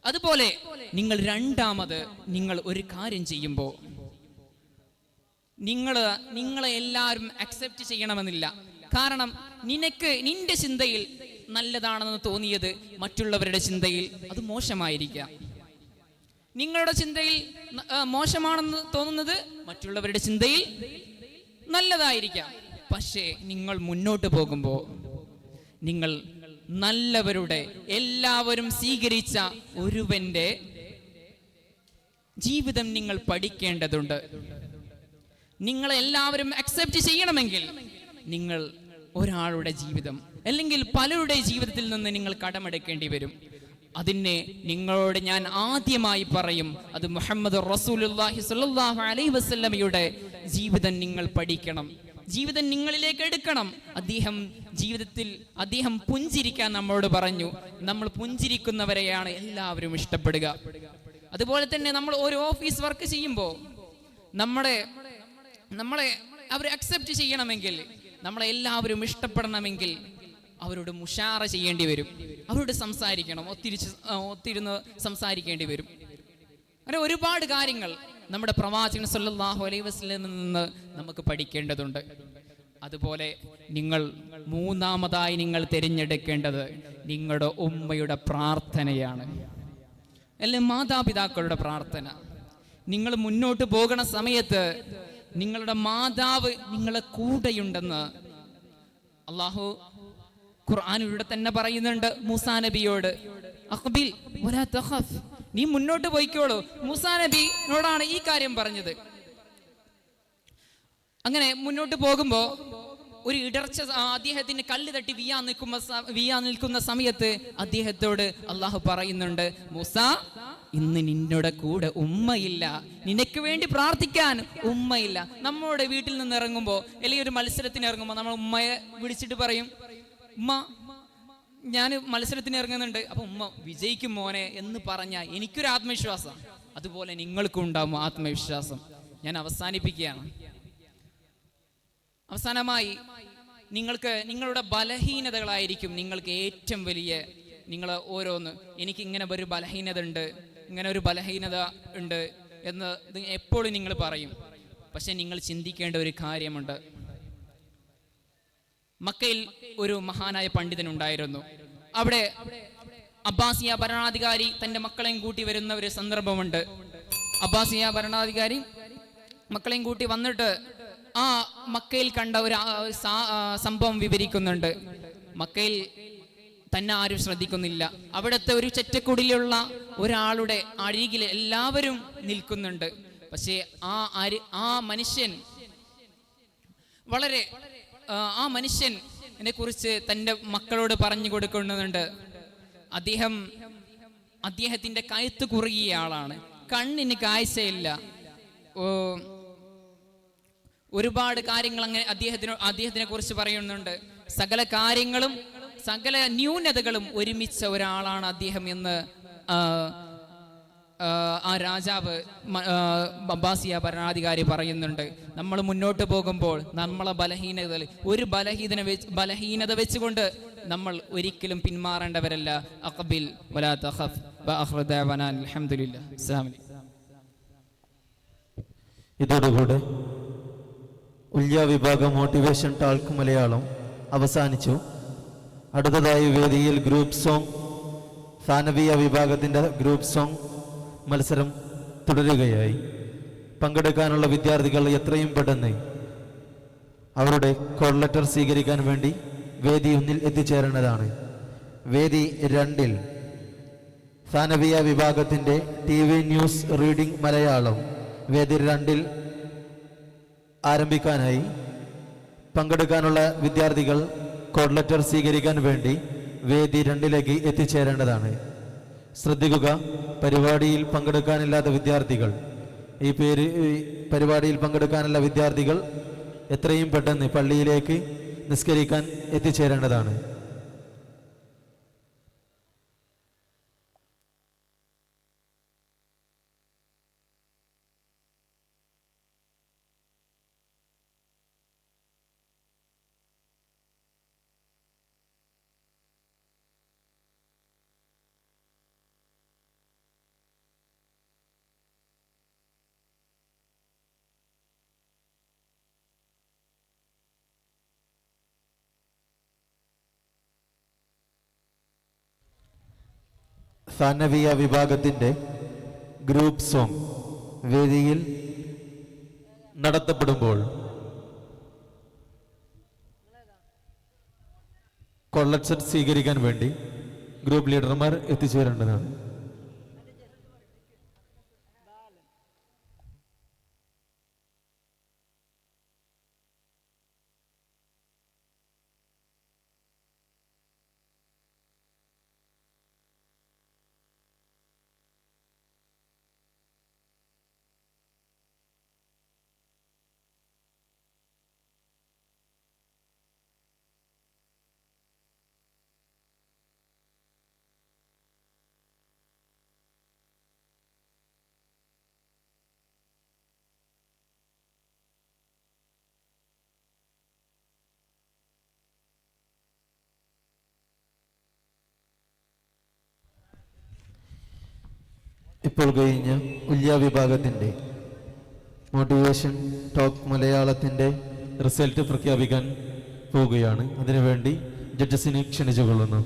അതുപോലെ നിങ്ങൾ ഒരു കാര്യം ചെയ്യുമ്പോൾ നിങ്ങളെ എല്ലാവരും അക്സെപ്റ്റ് ചെയ്യണമെന്നില്ല. കാരണം നിന്റെ ചിന്തയിൽ നല്ലതാണെന്ന് തോന്നിയത് മറ്റുള്ളവരുടെ ചിന്തയിൽ അത് മോശമായിരിക്കാം. നിങ്ങളുടെ ചിന്തയിൽ മോശമാണെന്ന് തോന്നുന്നത് മറ്റുള്ളവരുടെ ചിന്തയിൽ നല്ലതായിരിക്കാം. പക്ഷേ നിങ്ങൾ മുന്നോട്ട് പോകുമ്പോൾ നിങ്ങൾ നല്ലവരുടെ, എല്ലാവരും സ്വീകരിച്ച ഒരുവന്റെ ജീവിതം നിങ്ങൾ പഠിക്കേണ്ടതുണ്ട്. നിങ്ങളെല്ലാവരും അക്സെപ്റ്റ് ചെയ്യണമെങ്കിൽ നിങ്ങൾ ഒരാളുടെ ജീവിതം അല്ലെങ്കിൽ പലരുടെ ജീവിതത്തിൽ നിന്ന് നിങ്ങൾ കടമെടുക്കേണ്ടി വരും. അതിനെ നിങ്ങളോട് ഞാൻ ആദ്യമായി പറയും, അത് മുഹമ്മദ് റസൂലുള്ളാഹി സ്വല്ലല്ലാഹു അലൈഹി വസല്ലമയുടെ ജീവിതം നിങ്ങൾ പഠിക്കണം, ജീവിതം നിങ്ങളിലേക്ക് എടുക്കണം. അദ്ദേഹം പുഞ്ചിരിക്കാൻ നമ്മളോട് പറഞ്ഞു. നമ്മൾ പുഞ്ചിരിക്കുന്നവരെയാണ് എല്ലാവരും ഇഷ്ടപ്പെടുക. അതുപോലെ തന്നെ നമ്മൾ ഒരു ഓഫീസ് വർക്ക് ചെയ്യുമ്പോൾ നമ്മളെ അവർ അക്സെപ്റ്റ് ചെയ്യണമെങ്കിൽ, നമ്മളെ എല്ലാവരും ഇഷ്ടപ്പെടണമെങ്കിൽ അവരോട് മുഷാറ ചെയ്യേണ്ടി വരും, അവരോട് സംസാരിക്കണം, ഒത്തിരുന്ന് സംസാരിക്കേണ്ടി വരും. അങ്ങനെ ഒരുപാട് കാര്യങ്ങൾ നമ്മുടെ പ്രവാചകൻ സല്ലല്ലാഹു അലൈഹി വസല്ലമയിൽ നിന്ന് നമുക്ക് പഠിക്കേണ്ടതുണ്ട്. അതുപോലെ മൂന്നാമതായി നിങ്ങൾ തിരഞ്ഞെടുക്കേണ്ടത് നിങ്ങളുടെ ഉമ്മയുടെ പ്രാർത്ഥനയാണ്, അല്ലെ മാതാപിതാക്കളുടെ പ്രാർത്ഥന. നിങ്ങൾ മുന്നോട്ട് പോകുന്ന സമയത്ത് നിങ്ങളുടെ മാതാവ് നിങ്ങളെ കൂടെയുണ്ടെന്ന് അല്ലാഹു ഖുർആനിലൂടെ തന്നെ പറയുന്നുണ്ട് മൂസാ നബിയോട്, അഖ്ബിൽ വലാ തഖഫ്, നീ മുന്നോട്ട് പോയിക്കോളൂ. മൂസാ നബിയോടാണ് ഈ കാര്യം പറഞ്ഞത്. അങ്ങനെ മുന്നോട്ട് പോകുമ്പോ ഒരു ഇടർച്ച, അദ്ദേഹത്തിന് കല്ല് തട്ടി വീയാൻ നിൽക്കുന്ന സമയത്ത് അദ്ദേഹത്തോട് അള്ളാഹു പറയുന്നുണ്ട്, മൂസാ, ഇന്ന് നിന്നോട് കൂടെ ഉമ്മയില്ല, നിനക്ക് വേണ്ടി പ്രാർത്ഥിക്കാൻ ഉമ്മയില്ല. നമ്മുടെ വീട്ടിൽ നിന്ന് ഇറങ്ങുമ്പോ അല്ലെങ്കിൽ ഒരു മത്സരത്തിന് ഇറങ്ങുമ്പോ നമ്മൾ ഉമ്മയെ വിളിച്ചിട്ട് പറയും, ഉമ്മ ഞാൻ മത്സരത്തിന് ഇറങ്ങുന്നുണ്ട്, അപ്പൊ ഉമ്മ വിജയിക്കും മോനെ എന്ന് പറഞ്ഞാൽ എനിക്കൊരു ആത്മവിശ്വാസം. അതുപോലെ നിങ്ങൾക്കും ഉണ്ടാവും ആത്മവിശ്വാസം. ഞാൻ അവസാനിപ്പിക്കുകയാണ്. അവസാനമായി നിങ്ങളുടെ ബലഹീനതകളായിരിക്കും നിങ്ങൾക്ക് ഏറ്റവും വലിയ, നിങ്ങൾ ഓരോന്ന്, എനിക്ക് ഇങ്ങനെ ഒരു ബലഹീനത ഉണ്ട്, ഇങ്ങനെ ഒരു ബലഹീനത ഉണ്ട് എന്ന് എപ്പോഴും നിങ്ങൾ പറയും. പക്ഷെ നിങ്ങൾ ചിന്തിക്കേണ്ട ഒരു കാര്യമുണ്ട്. മക്കയിൽ ഒരു മഹാനായ പണ്ഡിതൻ ഉണ്ടായിരുന്നു. അവിടെ അബ്ബാസിയ ഭരണാധികാരി തന്റെ മക്കളെയും കൂട്ടി വരുന്ന ഒരു സന്ദർഭമുണ്ട്. അബ്ബാസിയ ഭരണാധികാരി മക്കളെയും കൂട്ടി വന്നിട്ട് ആ മക്കയിൽ കണ്ട ഒരു സംഭവം വിവരിക്കുന്നുണ്ട്. മക്കയിൽ തന്നെ ആരും ശ്രദ്ധിക്കുന്നില്ല. അവിടുത്തെ ഒരു ചെറ്റക്കുടിലുള്ള ഒരാളുടെ അരികിൽ എല്ലാവരും നിൽക്കുന്നുണ്ട്. പക്ഷേ ആ മനുഷ്യൻ കുറിച്ച് തൻ്റെ മക്കളോട് പറഞ്ഞു കൊടുക്കുന്നുണ്ട്. അദ്ദേഹത്തിന്റെ കഴുത്ത് കുറുകിയ ആളാണ്, കണ്ണിന് കാഴ്ചയില്ല. ഒരുപാട് കാര്യങ്ങൾ അങ്ങനെ അദ്ദേഹത്തിനെ കുറിച്ച് പറയുന്നുണ്ട്. സകല കാര്യങ്ങളും സകല ന്യൂനതകളും ഒരുമിച്ച ഒരാളാണ് അദ്ദേഹം എന്ന് ആ രാജാവ് അബ്ബാസിയ ഭരണാധികാരി പറയുന്നുണ്ട്. നമ്മൾ മുന്നോട്ട് പോകുമ്പോൾ നമ്മളെ ബലഹീനത വെച്ചുകൊണ്ട് നമ്മൾ ഒരിക്കലും പിന്മാറേണ്ടവരല്ല. അഖബിൽ വലാ തഖഫ് വആഖിറു ദഅവാനാ അൽഹംദുലില്ലാഹ്. അസ്സലാമു അലൈക്കും. ഇതോടുകൂടെ ഉല്യ വിഭാഗം മോട്ടിവേഷൻ ടാൾക്ക് മലയാളം അവസാനിച്ചു. അടുത്തതായി വേദിയിൽ ഗ്രൂപ്പ് സോങ് സാനവിയ വിഭാഗത്തിൻ്റെ ഗ്രൂപ്പ് സോങ് മത്സരം തുടരുകയായി. പങ്കെടുക്കാനുള്ള വിദ്യാർത്ഥികൾ എത്രയും പെട്ടെന്ന് അവരുടെ കോൾ ലെറ്റർ സ്വീകരിക്കാൻ വേണ്ടി വേദി 1 എത്തിച്ചേരേണ്ടതാണ്. വേദി 2 സാനവിയ വിഭാഗത്തിൻ്റെ TV ന്യൂസ് റീഡിംഗ് മലയാളം വേദി 2 ആരംഭിക്കാനായി പങ്കെടുക്കാനുള്ള വിദ്യാർത്ഥികൾ കോഡ് ലെറ്റർ സ്വീകരിക്കാൻ വേണ്ടി വേദി 2 എത്തിച്ചേരേണ്ടതാണ്. ശ്രദ്ധിക്കുക, പരിപാടിയിൽ പങ്കെടുക്കാനില്ലാത്ത വിദ്യാർത്ഥികൾ പരിപാടിയിൽ പങ്കെടുക്കാനുള്ള വിദ്യാർത്ഥികൾ എത്രയും പെട്ടെന്ന് പള്ളിയിലേക്ക് നിസ്കരിക്കാൻ എത്തിച്ചേരേണ്ടതാണ്. സാനവിയ വിഭാഗത്തിൻ്റെ ഗ്രൂപ്പ് സോങ് വേദിയിൽ നടത്തപ്പെടുമ്പോൾ കോൾ ലെറ്റർ സ്വീകരിക്കാൻ വേണ്ടി ഗ്രൂപ്പ് ലീഡർമാർ എത്തിച്ചേരേണ്ടതാണ്. ഇപ്പോൾ കഴിഞ്ഞ ഉല്യ വിഭാഗത്തിൻ്റെ മോട്ടിവേഷൻ ടോക്ക് മലയാളത്തിൻ്റെ റിസൾട്ട് പ്രഖ്യാപിക്കാൻ പോവുകയാണ്. അതിനുവേണ്ടി ജഡ്ജസിനെ ക്ഷണിച്ചുകൊള്ളുന്നു.